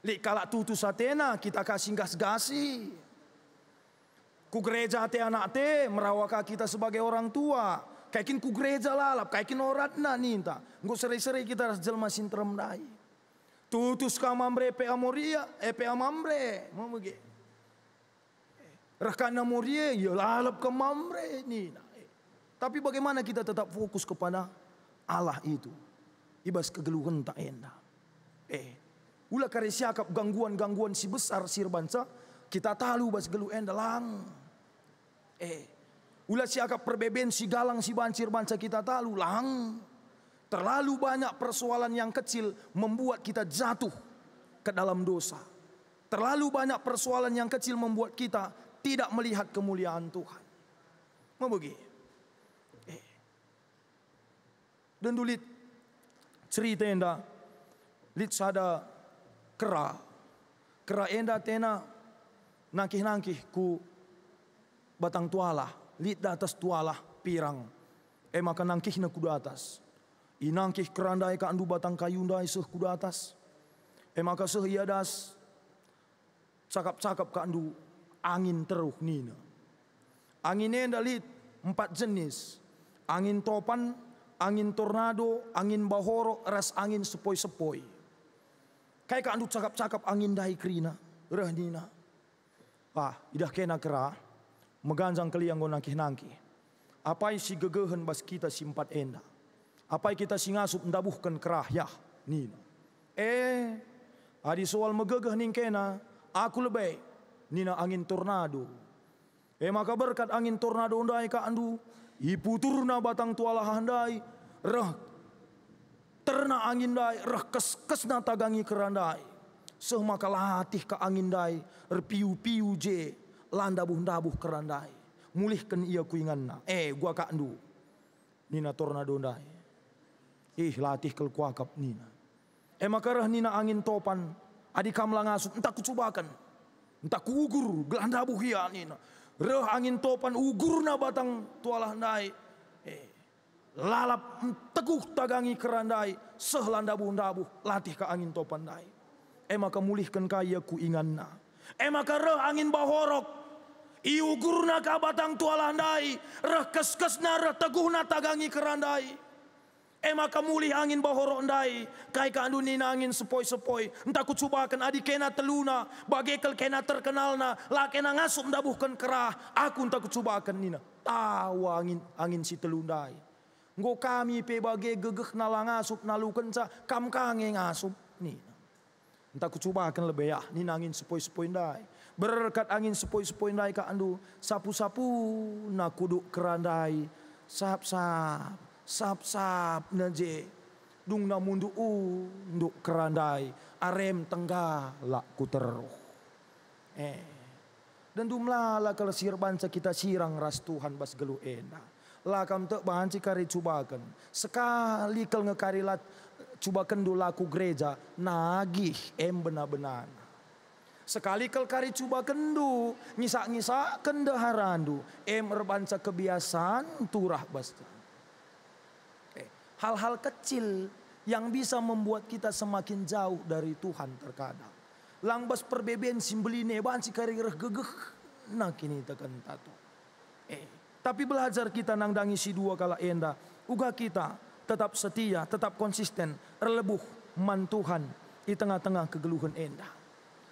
Lid kalak tutus atena kita kasih gas-gasi. Ku gereja te anak te merawaka kita sebagai orang tua. Kaikin ku gereja lalap, kaikin oratna ninta. Nggak seri-seri kita jelma sintrem dai. Tutus ka mambre pe amoria, pe amambre, mau bagi. Rekana moria, ya lalap ke mambre nina. Tapi bagaimana kita tetap fokus kepada Allah itu? Ibas kegeluhan tak endah. Ulah kare siakap gangguan-gangguan si besar sirbansa, kita tahu bas gelu endah lang. Ulah siakap perbeben si galang si bancir banca kita tahu lang. Terlalu banyak persoalan yang kecil membuat kita jatuh ke dalam dosa. Terlalu banyak persoalan yang kecil membuat kita tidak melihat kemuliaan Tuhan. Mau bagi? Dan dulit cerita enda, lit sada kera enda tena nangkih ku batang tuala. Lid di atas tualah pirang. Maka nangkih na kuda atas. Inangkih kerandai ka andu batang kayundai seh kuda atas. Maka seh iadas. Cakap-cakap ka andu angin teruh nina. Angin enda lid 4 jenis. Angin topan, angin tornado, angin bahoro, ras angin sepoi-sepoi. Kayak ka andu cakap-cakap angin dahi krina. Reh nina. Idah kena kera. Meganjang kaliang go nangkih-nangkih. Apai si gegehen bas kita simpat enda. Apai kita si ngasup ndabuhkan kerah yah nina. Adi soal megegeh ning kena, aku lebih nina angin tornado. Maka berkat angin tornado ndai ka andu, iputurna batang tualah handai, reh terna angin dai, reh kes-kesna tagangi kerandai. Seh maka latih ka angin dai, erpiu-piu je. Landabuh-dabuh kerandai. Mulihkan ia kuinganna. Gua kak andu. Nina tornado ndai. Latih kel kuakap nina. Makarah nina angin topan. Adi kamla ngasut. Entah kucubakan. Entah kuugur. Gelandabuh ia nina. Reh angin topan ugurna batang tualah ndai. Lalap teguh tagangi kerandai. Seh landabuh-dabuh. Latih ka angin topan ndai. Maka mulihkan kaya kuinganna. Maka reh angin bahorok. Iugurna ka batang tualah ndai. Reh kes-kesna reh teguhna tagangi kerandai. Maka mulih angin bahorok ndai. Kai ka andu nina angin sepoi-sepoi. Entah kucubakan adi kena teluna. Bagekel kena terkenalna. La kena ngasup ndabuhkan kerah. Aku entah kucubakan nina. Tawa angin si telundai. Ngo kami pe bage gegeh nala ngasup nalu kenca. Kam kange ngasup nina. Entah kucubakan lebih ya. Nina angin sepoi-sepoi ndai. Berkat angin sepoi-sepoi ndai ka andu. Sapu-sapu na kuduk kerandai. Sap-sap na je. Dung na mundu nduk kerandai. Arem tengah lak kuteruh. Dan dumlala kalau sirbanca kita sirang ras Tuhan bas gelu enda. Lakam tek banci kari cubakan. Sekali kel ngekarilat cubakan du laku gereja. Nagih benar-benar. Sekali kel kari cuba kendu, ngisa-ngisa kendaharandu, rebanca kebiasaan turah basta. Hal-hal kecil yang bisa membuat kita semakin jauh dari Tuhan terkadang. Langbas perbeben simbeli neban si karireh gegeh. Nah kini tekan tato. Tapi belajar kita nangdangi si dua kala enda. Uga kita tetap setia, tetap konsisten. Erlebuh man Tuhan di tengah-tengah kegeluhan enda.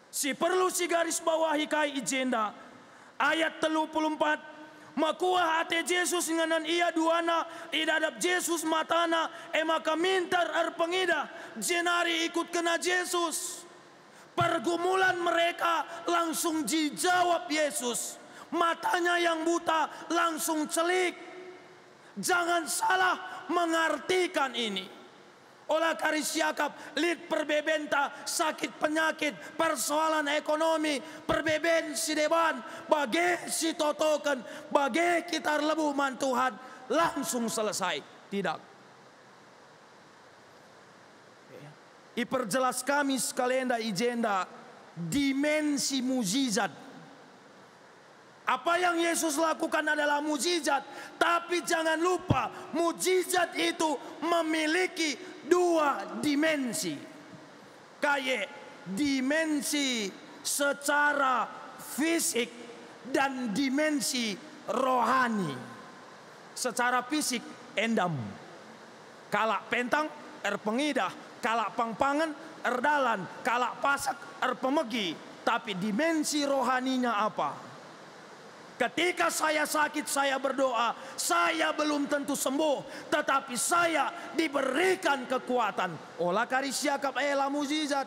Si perlu si garis bawahi kai ijenda. Ayat 34. Makuah ate Yesus nganan ia duana idadap Yesus matana maka mintar pengida jenari ikut kena Yesus. Pergumulan mereka langsung dijawab Yesus. Matanya yang buta langsung celik. Jangan salah mengartikan ini. Olah karisiakap lid perbebenta sakit penyakit persoalan ekonomi perbeben si deban bagi si totokan bagi kita lebuh man Tuhan langsung selesai. Tidak. Iperjelas kami sekalian ijenda dimensi mujizat. Apa yang Yesus lakukan adalah mujizat, tapi jangan lupa mujizat itu memiliki dua dimensi. Kayak dimensi secara fisik dan dimensi rohani. Secara fisik endam. Kalak pentang pengidah, kalak pangpangan erdalan, kalak pasak pemegi. Tapi dimensi rohaninya apa? Ketika saya sakit, saya berdoa, saya belum tentu sembuh, tetapi saya diberikan kekuatan. Olah karisiakap ela mujizat.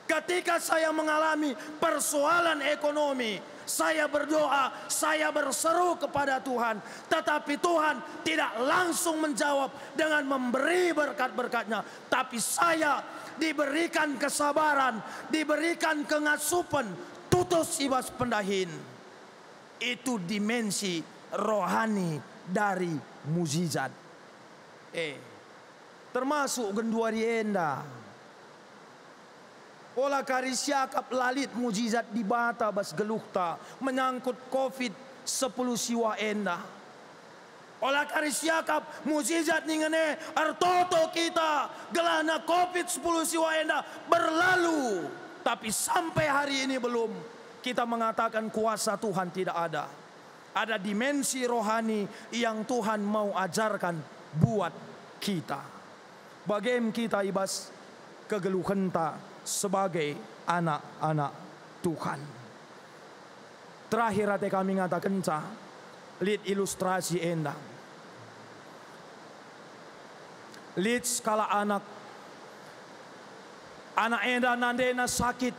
Ketika saya mengalami persoalan ekonomi, saya berdoa, saya berseru kepada Tuhan, tetapi Tuhan tidak langsung menjawab dengan memberi berkat-berkatnya, tapi saya diberikan kesabaran, diberikan kengasupan. Tutus ibas pendahin. Itu dimensi rohani dari mujizat. Termasuk genduari enda. Olah karisiakap lalit mujizat di bata bas gelukta. Menyangkut COVID 10 siwa enda. Olah karisiakap mujizat ningene artoto kita. Gelana COVID 10 siwa enda berlalu. Tapi sampai hari ini belum kita mengatakan kuasa Tuhan tidak ada. Ada dimensi rohani yang Tuhan mau ajarkan buat kita. Bagaimana kita ibas kegeluhan ta sebagai anak-anak Tuhan. Terakhir hati kami ngatakan lid ilustrasi endang. Lid skala anak enda nandena sakit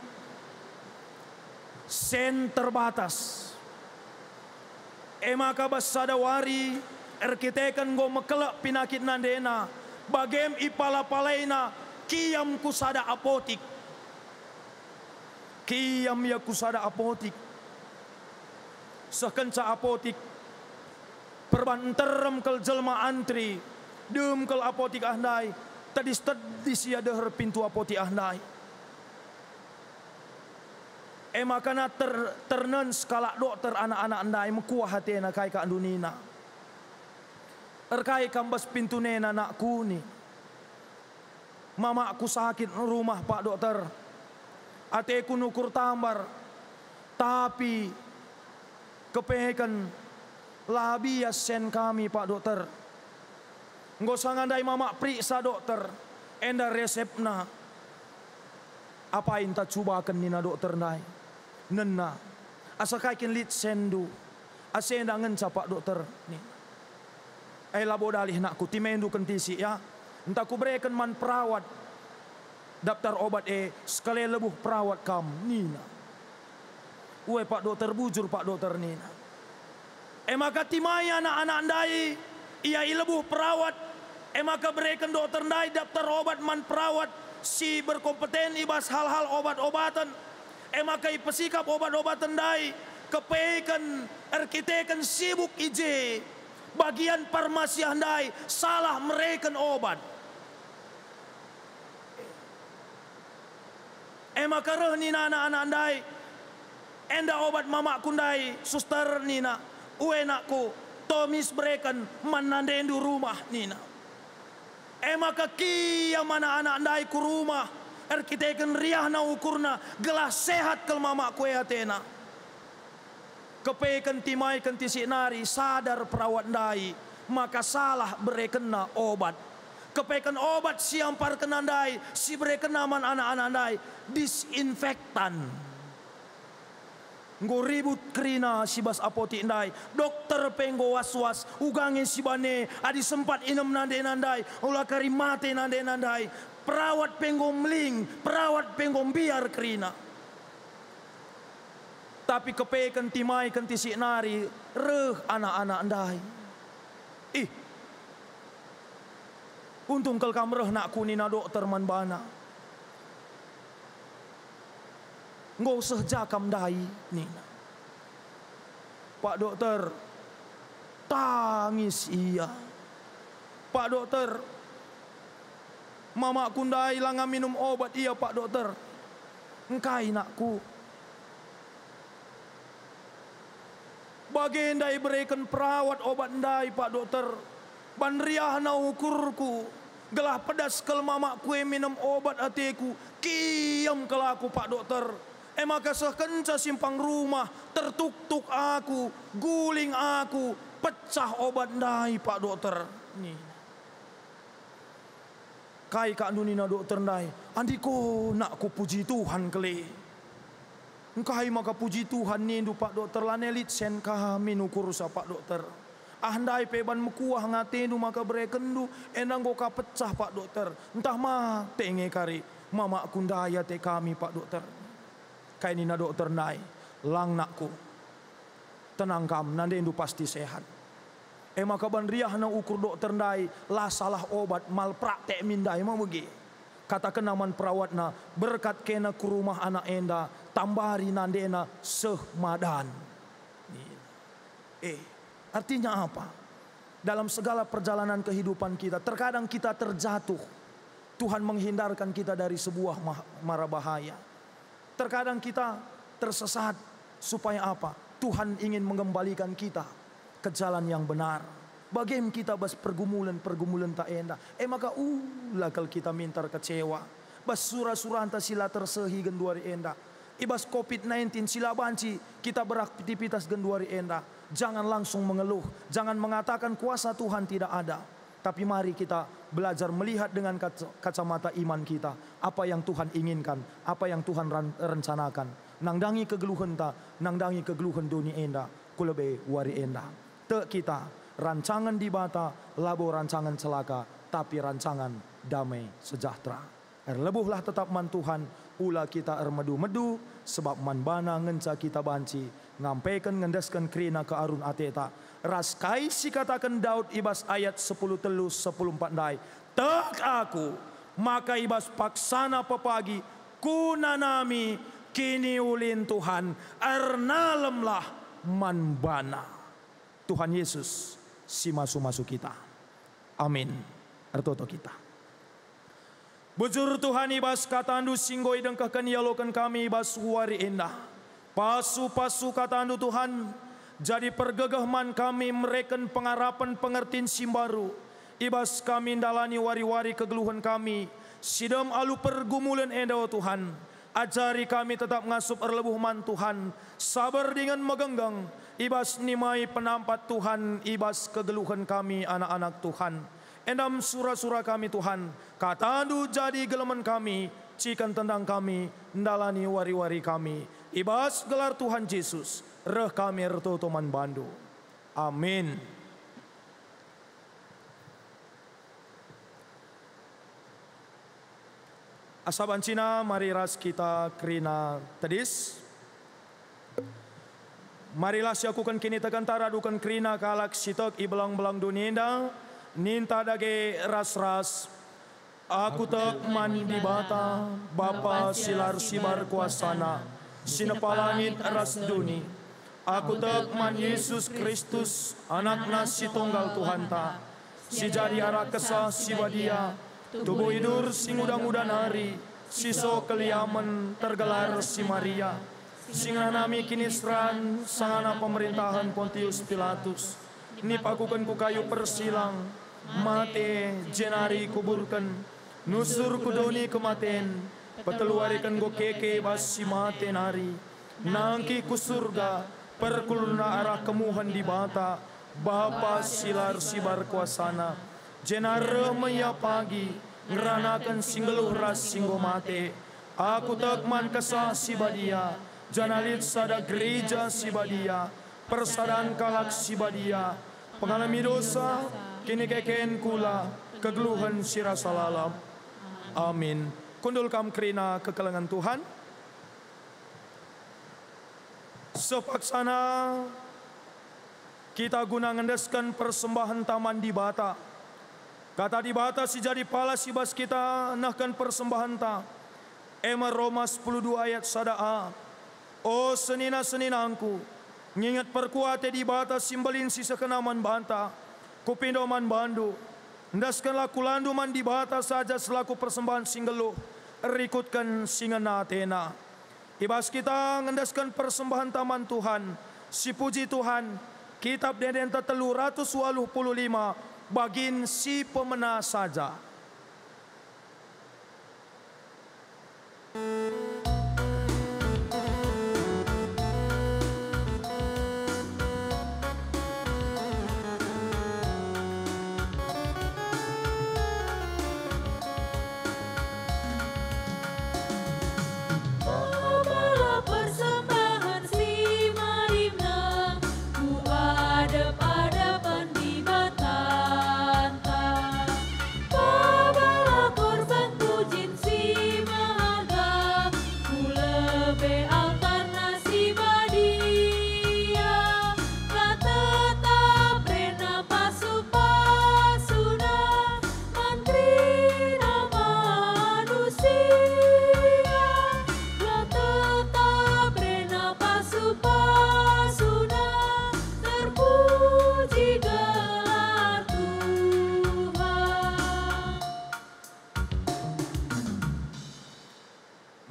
sen terbatas. Maka basadawari erkitekan go mekelak pinakit nandena bagem ipala-palaina kiam kusada apotik. Kiam ya kusada apotik. Sekenca apotik perbanterem kel jelma antri dem kel apotik ahnai. Tadis ya deher pintu apoti ahnai. Makana ternen skala dokter anak-anak andai mekuah hatena kai ka andunina. Erkai kambas pintu nena nakku ni. Mama aku sakit rumah Pak Dokter. Ateku nukur tambar. Tapi kepehekan labi ya sen kami Pak Dokter. Nggak usah ngandai mama periksa dokter. Enda resepna. Apa yang tak cubakan nina dokter nai. Nena. Asa kaikin lit sendu. Asa enda ngenca Pak Dokter. Labo dalih nakku. Timendu kentisi ya. Entah ku berikan man perawat. Daftar obat sekali lebuh perawat kam. Nina. Uwe Pak Dokter bujur Pak Dokter nina. Maka timai anak-anak ndai. Ia ilebuh perawat. Maka berikan dokter ndai daftar obat man perawat. Si berkompeten ibas hal-hal obat-obatan. Maka ipesikap obat-obatan ndai. Kepeikan arkiteken sibuk ije. Bagian farmasi handai salah mereken obat. Maka reh nina anak-anak ndai. Enda obat mama kundai suster nina. Uwe nakku. Tomis breken manandendu rumah nina. Maka kia mana anak andai ku rumah. Erkiteken riah na ukurna gelas sehat kel mama kue atena. Kepeken timai kentisik nari sadar perawat ndai. Maka salah berekena obat. Kepeken obat siampar kenandai. Si berekena man anak-anak ndai. Disinfektan. Nggo ribut kerina si bas apotik ndai. Dokter penggo was-was. Ugange si bane. Adi sempat inem nande-nandai. Ulah kari mate nande-nandai. Perawat penggo meling. Perawat penggo biar kerina. Tapi kepeken timai kentisik nari. Reh anak-anak ndai. Untung kel kamreh nak kunina dokter man bana. Nggak usah jakam dai nina. Pak dokter, tangis iya. Pak dokter, mama kundai langa minum obat iya pak dokter. Engkai nakku. Bagendai berikan perawat obat ndai pak dokter. Banriah na ukurku. Gelah pedas kel mama kue minum obat atiku. Kiam kelaku pak dokter. Maka sekenca simpang rumah. Tertuk-tuk aku. Guling aku. Pecah obat ndai pak dokter. Nih. Kai kak nunina dokter ndai. Andiko nak ku puji Tuhan kele. Engkai maka puji Tuhan nindu pak dokter. Lanelit sen kami nukur sa pak dokter. Andai peban mekuah ngatendu maka berekendu enang goka pecah pak dokter. Entah mah tenge kari mama kundaya te kami pak dokter. Kainina dokter nai lang nakku. Tenang kam nandendu pasti sehat. Maka banriah na ukur dokter nai lah salah obat mal praktek mindai mah begi. Kata kenaman perawatna berkat kena ke rumah anak enda tambari nandena sehmadan. Artinya apa? Dalam segala perjalanan kehidupan kita, terkadang kita terjatuh. Tuhan menghindarkan kita dari sebuah mara bahaya. Terkadang kita tersesat. Supaya apa? Tuhan ingin mengembalikan kita ke jalan yang benar. Bagaimana kita bas pergumulan tak endah. Maka ulah kalau kita minta kecewa. Bas surah-surah anta sila tersehi genduari endah. Ibas COVID-19 sila banci kita beraktivitas genduari endah. Jangan langsung mengeluh, jangan mengatakan kuasa Tuhan tidak ada. Tapi mari kita belajar melihat dengan kacamata iman kita. Apa yang Tuhan inginkan, apa yang Tuhan rencanakan. Nangdangi kegeluhan ta, nangdangi kegeluhan dunia enda, kulebe wari enda. Te kita, rancangan di bata, labo rancangan celaka, tapi rancangan damai sejahtera. Lebuhlah tetap man Tuhan, ula kita medu-medu, sebab man bana ngenca kita banci. Ngampaikan ngendeskan kerina ke arun ateta. Raskai si katakan Daud ibas ayat 10 telus 10 dai. Tek aku maka ibas paksana pepagi kunanami kini ulin Tuhan ernalemlah manbana. Tuhan Yesus si masuk kita. Amin. Ertoto kita. Bujur Tuhan ibas katandu singgoi dengkakan yalokan kami ibas huari indah. Pasu-pasu katandu Tuhan, jadi pergegahman kami mereken pengarapan pengertiin simbaru. Ibas kami dalani wari-wari kegeluhan kami. Sidam alu pergumulan enda Tuhan. Ajari kami tetap ngasup erlebuh man Tuhan. Sabar dengan megenggang. Ibas nimai penampat Tuhan. Ibas kegeluhan kami anak-anak Tuhan. Endam surah-surah kami Tuhan. Katandu jadi geleman kami. Cikan tendang kami. Ndalani wari-wari kami. Ibas gelar Tuhan Yesus, reh kami ertotoman bandu. Amin. Asaban Cina, mari ras kita kerina tedis. Marilah siakukan kini tekan taradukan kerina kalak sitok ibelang-belang dunia. Ninta dage ras-ras. Aku tek mandi bata, Bapa silar sibar kuasana. Sinepalangit ras duni. Aku tek man Yesus Kristus, anak nasi tunggal Tuhan ta. Si jadi arah kesah si badia, tubuh hidur sing udang-udan hari. Siso keliaman tergelar si Maria. Singanami kinisran, sangana pemerintahan Pontius Pilatus. nipakukan ku kayu persilang, mate jenari kuburkan, nusur kudoni kematen, peteluarikan go keke basi mate nari, nangki ku surga, perkuluna arah kemuhan di bata, Bapa silar sibar kuasana, jenara maya pagi, ngeranakan singgeluh ras singgo mate, aku tekman kesah si badia, janalit sada gereja si badia, persadaan kalak si badia, pengalami dosa, kini keken kula, kegeluhan sirasa lalam. Amin. Kundul kam kerina kekelengan Tuhan. Sepaksana kita guna ngendeskan persembahan taman di bata. Kata di bata si jadi pala si bas kita nahkan persembahan ta. Ema Roma 12 ayat 1a. O senina-seninangku, ngingat perkuate di bata simbolin si sekenaman banta. Kupindoman bandu. Ndaskanlah kulandu man di bata saja selaku persembahan singgelu. Rikutkan singana Athena. Ibas kita ngendaskan persembahan taman Tuhan. Si puji Tuhan. Kitab Deden tetelu 185 bagin si pemena saja.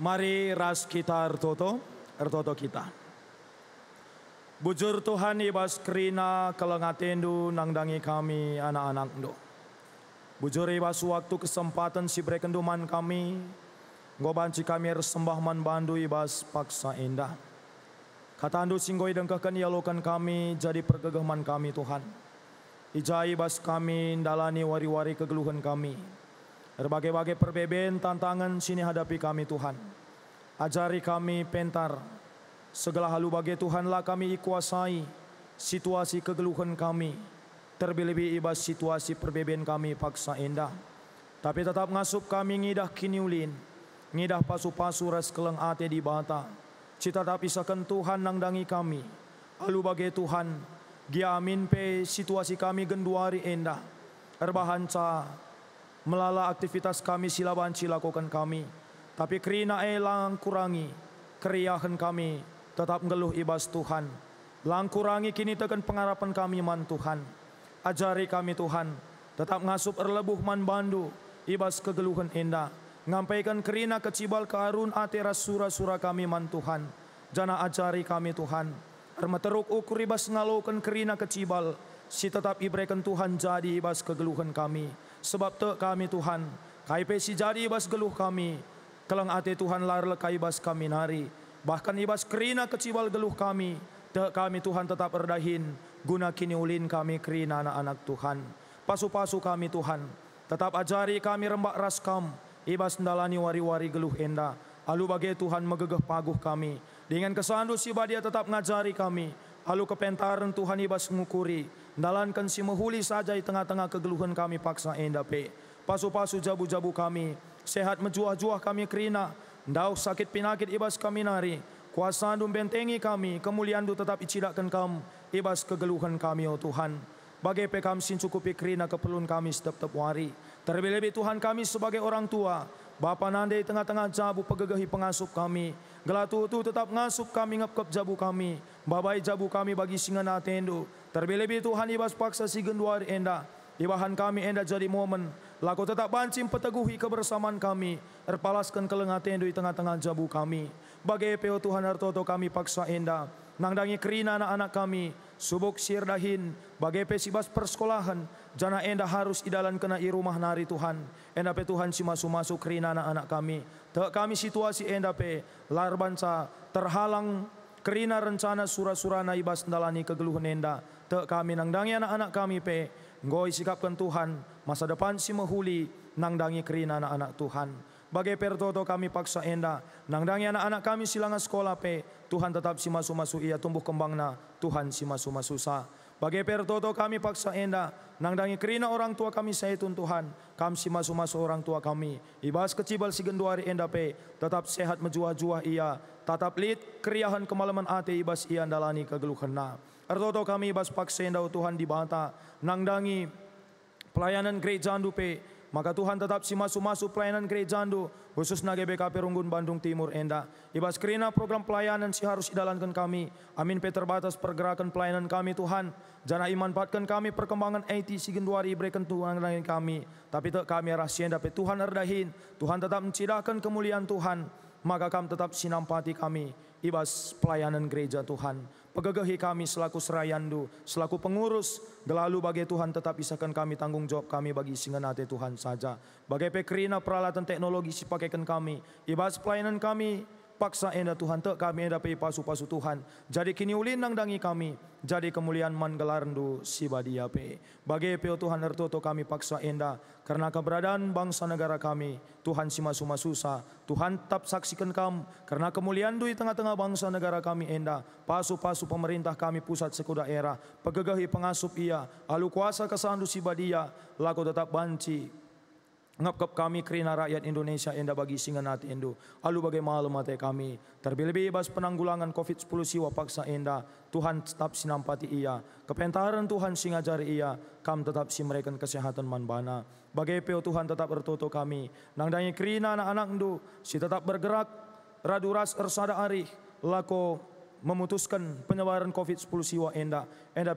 Mari ras kita ertoto kita. Bujur Tuhan ibas kerina kelengatendu nangdangi kami anak-anak do. Bujur ibas waktu kesempatan si brekenduman kami, ngobanci kami resembah man bandu ibas paksa indah. Katandu singgoi dengkakan yalokan kami jadi pergegaman kami Tuhan. Ijai ibas kami dalani wari-wari kegeluhan kami. Berbagai-bagai perbeben tantangan sini hadapi kami Tuhan. Ajari kami pentar. Segala halu bagi Tuhanlah kami ikuasai situasi kegeluhan kami. Terlebih ibas situasi perbeben kami paksa indah. Tapi tetap ngasup kami ngidah kiniulin. Ngidah pasu-pasu ras keleng ate di bata. Cita tetap isakan Tuhan nangdangi kami. Halu bagi Tuhan. Gia amin pe situasi kami genduari indah. Erbahanca melala aktivitas kami silabanci lakukan kami. Tapi kerina lang kurangi. Keriahan kami tetap ngeluh ibas Tuhan. Lang kurangi kini tekan pengharapan kami man Tuhan. Ajari kami Tuhan. Tetap ngasup erlebuh man bandu. Ibas kegeluhan indah. Ngampaikan kerina kecibal kearun ateras sura-sura kami man Tuhan. Jana ajari kami Tuhan. Ermeteruk ukur ibas ngalokan kerina kecibal. Si tetap ibrekan Tuhan jadi ibas kegeluhan kami. Sebab te kami Tuhan, kaipe si jadi ibas geluh kami, kelang ate Tuhan lar lekai ibas kami nari, bahkan ibas kerina kecibal geluh kami, te kami Tuhan tetap erdahin, guna kini ulin kami kerina anak-anak Tuhan, pasu-pasu kami Tuhan, tetap ajari kami rembak raskam, ibas ndalani wari-wari geluh enda, alu bagai Tuhan megegeh paguh kami, dengan kesandu si badia tetap ngajari kami, alu kepentaran Tuhan ibas ngukuri, ndalankan si mehuli saja di tengah-tengah kegeluhan kami paksa endape. Pasu-pasu jabu-jabu kami, sehat menjuah-juah kami kerina, ndau sakit pinakit ibas kami nari, kuasa dum bentengi kami, kemuliaan du tetap icidakkan kam, ibas kegeluhan kami oh Tuhan. Bagai pekam sin cukupi kerina keperluan kami setiap wari. Terlebih-lebih Tuhan kami sebagai orang tua, Bapa nande tengah-tengah jabu pegegahi pengasup kami. Gelatu tu tetap ngasup kami ngep-kep jabu kami. Babai jabu kami bagi singana tendo. Terlebih Tuhan ibas paksa si genduari enda. Ibahan kami enda jadi momen. Laku tetap bancim peteguhi kebersamaan kami. Erpalaskan kelengah tendo di tengah-tengah jabu kami. Bagai peo Tuhan artoto kami paksa enda. nangdangi kerina anak-anak kami, subuk sirdahin, bagai pesibas persekolahan, jana enda harus idalan kena i rumah nari Tuhan. Enda pe Tuhan si masuk kerina anak-anak kami. Te kami situasi enda pe larbansa terhalang kerina rencana surah-surana ibas ndalani kegeluhan enda. Te kami nangdangi anak-anak kami pe, ngoi sikapkan Tuhan, masa depan si mahuli, nangdangi kerina anak-anak Tuhan. Bagai pertoto kami paksa enda, nangdangi anak-anak kami silangan sekolah pe, Tuhan tetap si masuk ia tumbuh kembangna, Tuhan si masuk sa. Bagai pertoto kami paksa enda, nangdangi kerina orang tua kami saitun Tuhan, kami si masuk orang tua kami. Ibas kecibal si genduari enda pe, tetap sehat menjuah-juah ia, tetap lid keriahan kemalaman ate ibas ia dalani kegeluhan na. Ertoto kami ibas paksa enda Tuhan di bata, nangdangi pelayanan gereja andu pe, maka Tuhan tetap si masuk pelayanan gereja andu, khusus na GBKP Runggun Bandung Timur enda. Ibas kerina program pelayanan si harus idalankan kami. Amin pe terbatas pergerakan pelayanan kami Tuhan. Jana imanfaatkan kami perkembangan IT si genduari ibrekan Tuhan kami. Tapi tak kami rahasia enda pe Tuhan erdahin. Tuhan tetap mencidahkan kemuliaan Tuhan. Maka kami tetap sinampati kami. Ibas pelayanan gereja Tuhan. Pegegahi kami selaku serayandu, selaku pengurus, gelalu bagi Tuhan tetap isakan kami tanggung jawab kami bagi singanate Tuhan saja. Bagai pekerina peralatan teknologi sipakaikan kami, ibas pelayanan kami, paksa enda Tuhan, tak kami enda pe pasu-pasu Tuhan. Jadi kini ulin nangdangi kami, jadi kemuliaan man gelarandu si badia pe. Bagai pe Tuhan ertoto kami paksa enda, karena keberadaan bangsa negara kami, Tuhan si masuk-masusa, Tuhan tetap saksikan kamu, karena kemuliaan di tengah-tengah bangsa negara kami enda, pasu-pasu pemerintah kami pusat seku daerah, pegegahi pengasup ia, alu kuasa kesandu si badia, laku tetap banci, ngap kami kerina rakyat Indonesia enda bagi singanati endo, alu bagai malu mate kami, terlebih ibas penanggulangan COVID-10 siwa paksa enda, Tuhan tetap sinampati ia, kepentaran Tuhan singajari ia, kam tetap si mereka kesehatan manbana. Bagai peo Tuhan tetap bertoto kami, nangdangi kerina anak-anak endo, si tetap bergerak, raduras ersada arih, lako memutuskan penyebaran COVID-10 siwa enda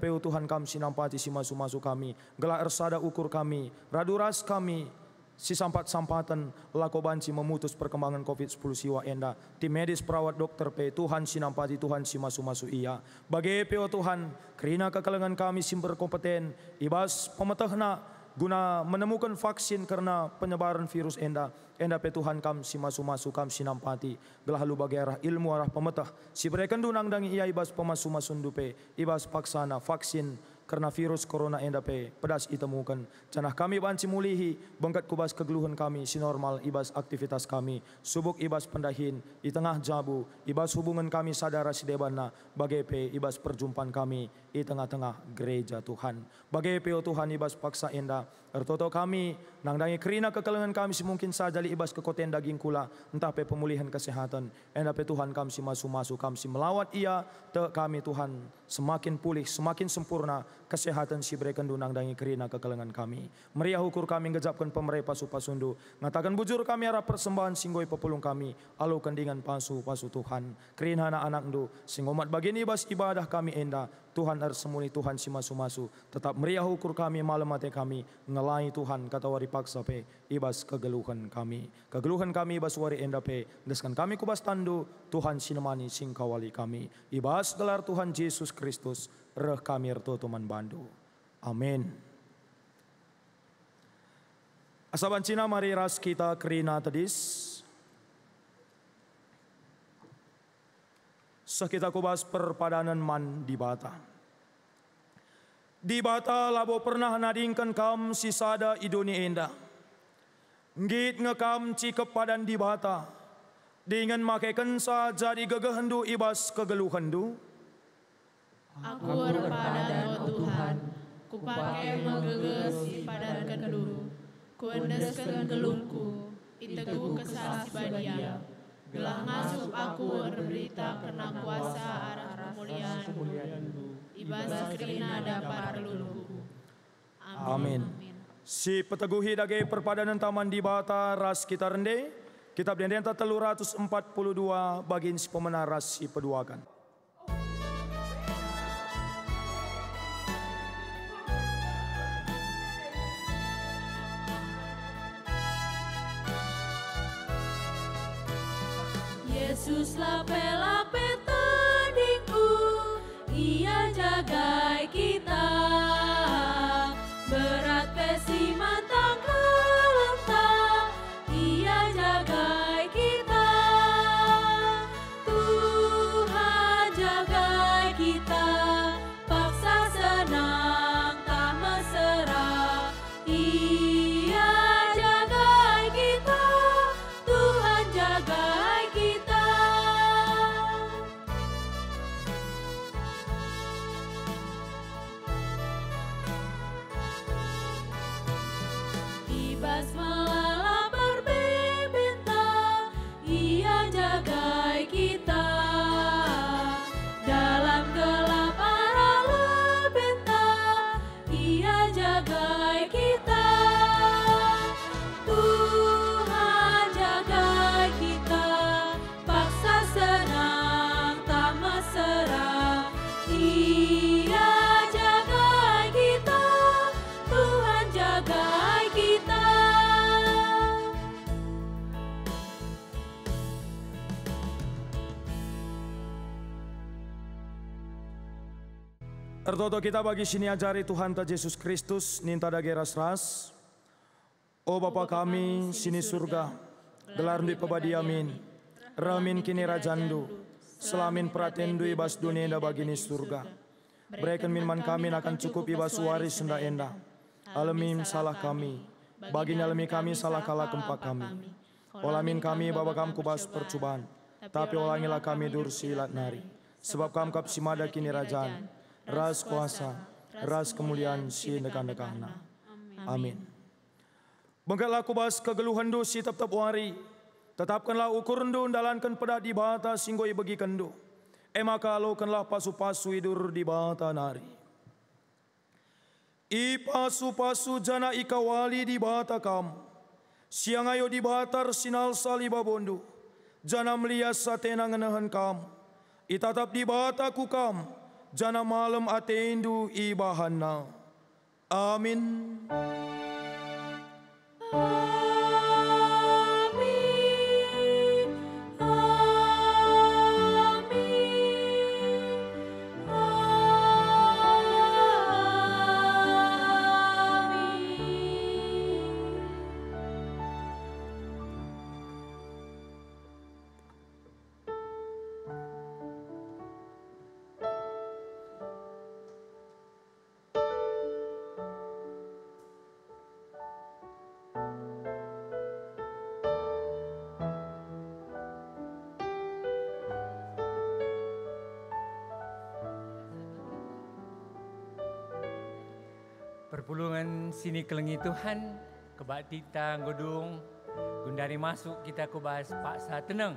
peo Tuhan kam sinampati si masuk kami, gelar ersada ukur kami, raduras kami, si sampat-sampatan lako banci memutus perkembangan COVID-10 siwa enda. Tim medis perawat dokter pe Tuhan sinampati Tuhan si masuk ia. Bagai peo Tuhan, kerina kekalengan kami si berkompeten, ibas pemetahna guna menemukan vaksin karena penyebaran virus enda pe Tuhan kam si masuk kam sinampati. Gelah lu bagai arah ilmu arah pemetah. Si berikan dunang dangi ia ibas pemasu-masundu pe, ibas paksana vaksin karena virus corona enda pe pedas itemukan. Canah kami banci mulihi, bangkat kubas kegeluhan kami, si normal ibas aktivitas kami, subuk ibas pendahin, di tengah jabu, ibas hubungan kami sadara si debana, bagai pe ibas perjumpaan kami, di tengah-tengah gereja Tuhan. Bagai pe Tuhan ibas paksa enda, ertoto kami, nangdangi kerina kekelengan kami si mungkin saja li ibas kekoten daging kula, entah pe pemulihan kesehatan, enda pe Tuhan kami si masuk kami si melawat ia, te kami Tuhan semakin pulih, semakin sempurna, kesehatan si berikan dunang dangi kerina kekelengan kami. Meriah ukur kami ngejapkan pemerai pasu-pasundu. Ngatakan bujur kami arah persembahan singgoi pepulung kami. Alu kendingan pasu-pasu Tuhan. Kerina anak-anak ndu. Singomat bagian ibas ibadah kami enda. Tuhan arsemuni Tuhan si masu-masu. Tetap meriah ukur kami malam mate kami. Ngelai Tuhan kata wari paksa pe. Ibas kegeluhan kami. Kegeluhan kami ibas wari enda pe. Deskan kami kubas tandu. Tuhan sinemani singkawali kami. Ibas gelar Tuhan Yesus Kristus. Reh kami ertoto manbandu. Amin. Asaban Cina mari ras kita kerina tadis. Sekita kubas perpadanan man di bata. Di bata labo pernah nadingkan kam sisada idoni enda. Ngit ngekam cikep padan di bata. Dengan makaikan sa jadi gegehendu ibas kegeluhendu. Aku berpadan, oh Tuhan, kupakai menggeges di padan kendu, kuendeskan gelungku, iteku kesasi badia, gelang masuk aku berberita kena kuasa arah kemuliaan, ibas kerina dapat peluluku. Amin. Si peteguhi dage perpadanan taman di bata ras kita rende, kitab dendenta 342 bagian si pemenang ras si peduakan. Yesus lape-lape tadingku, Ia jagai kita, berat besi mantang kelentang. Ia jagai kita, Tuhan jagai kita, paksa senang tak mesra. Ia jagai kita, Tuhan jagai kita. Ibas melalap berbintang, Ia jagai kita. Dalam gelap arah lebentang, Ia jagai kita. Tuhan jagai kita, paksa senang tak mesra. Ia jagai kita, Tuhan jagai kita. Ertoto kita bagi sini ajari Tuhan ta Yesus Kristus ninta dage ras-ras. O Bapa kami sini surga, gelar di pebadi amin. Ramin kini rajandu, selamin pratendu ibas dunia enda bagini surga. Berikan minuman kami akan cukup ibas waris senda enda. Alemim salah kami, bagini alemi kami salah kalah kempak kami. Olamin kami Bapa kam kubas percobaan, tapi olangilah kami dursi lat nari. Sebab kam kap simada kini rajaan, ras kuasa, ras kemuliaan si dekan-dekana. Amin. Bengkatlah kubas kegeluhan do si tetap wari, tetapkanlah ukur do dalankan pedah di bata singgoi bagi kendo. Maka lokanlah pasu-pasu idur di bata nari. I pasu-pasu jana ikawali di bata kam, siang ayo di batar sinal saliba bondo, jana melias satena ngenahan kam, itatap di bata kukam, jana malam atendu ibahana. Amin. Amin. Amin. Amin. Perpulungan sini kelengi Tuhan, kebak tita godung, gundari masuk kita kubas paksa tenang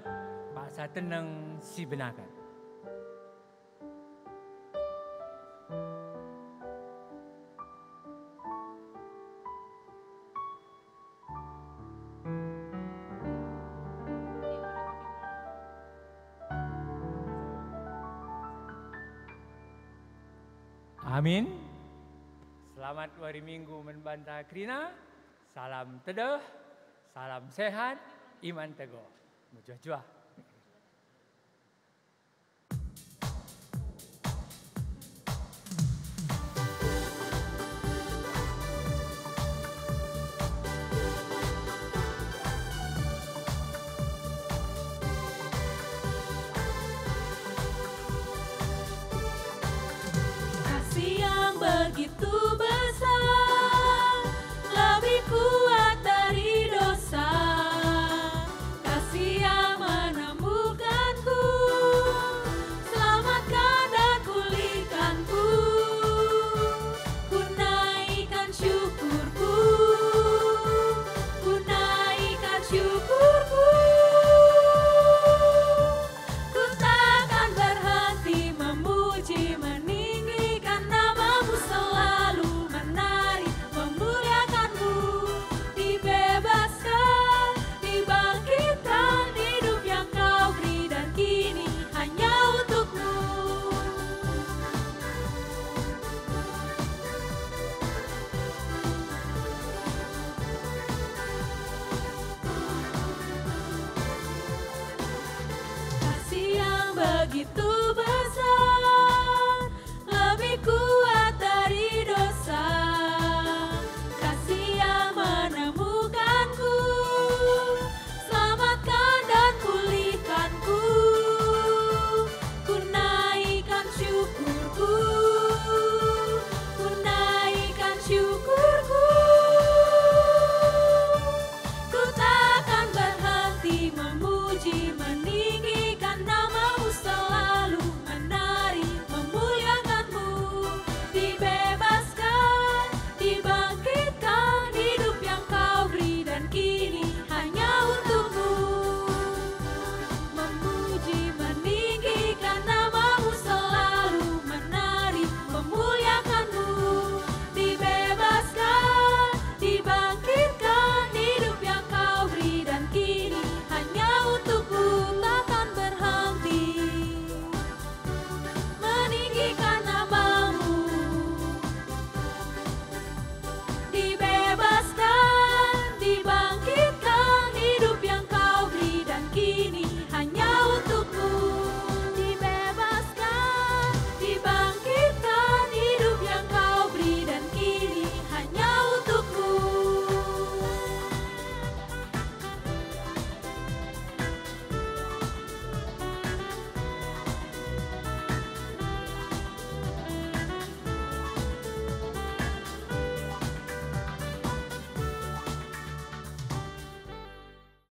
si benakan. Amin. Selamat hari Minggu membantah Krina. Salam teduh, salam sehat, iman teguh. Mujuah-juah. Kasih yang begitu besar, lebih kuat dari dosa. Kasih yang menemukanku, selamatkan dan pulihkanku. Ku naikkan syukurku, ku naikkan syukurku. Ku takkan berhenti memuji, meninggikan namamu, selalu menari, memuliakanmu. Dibebaskan, dibangkitkan, hidup yang kau beri dan kini hanya untukmu. Kasih yang begitu besar,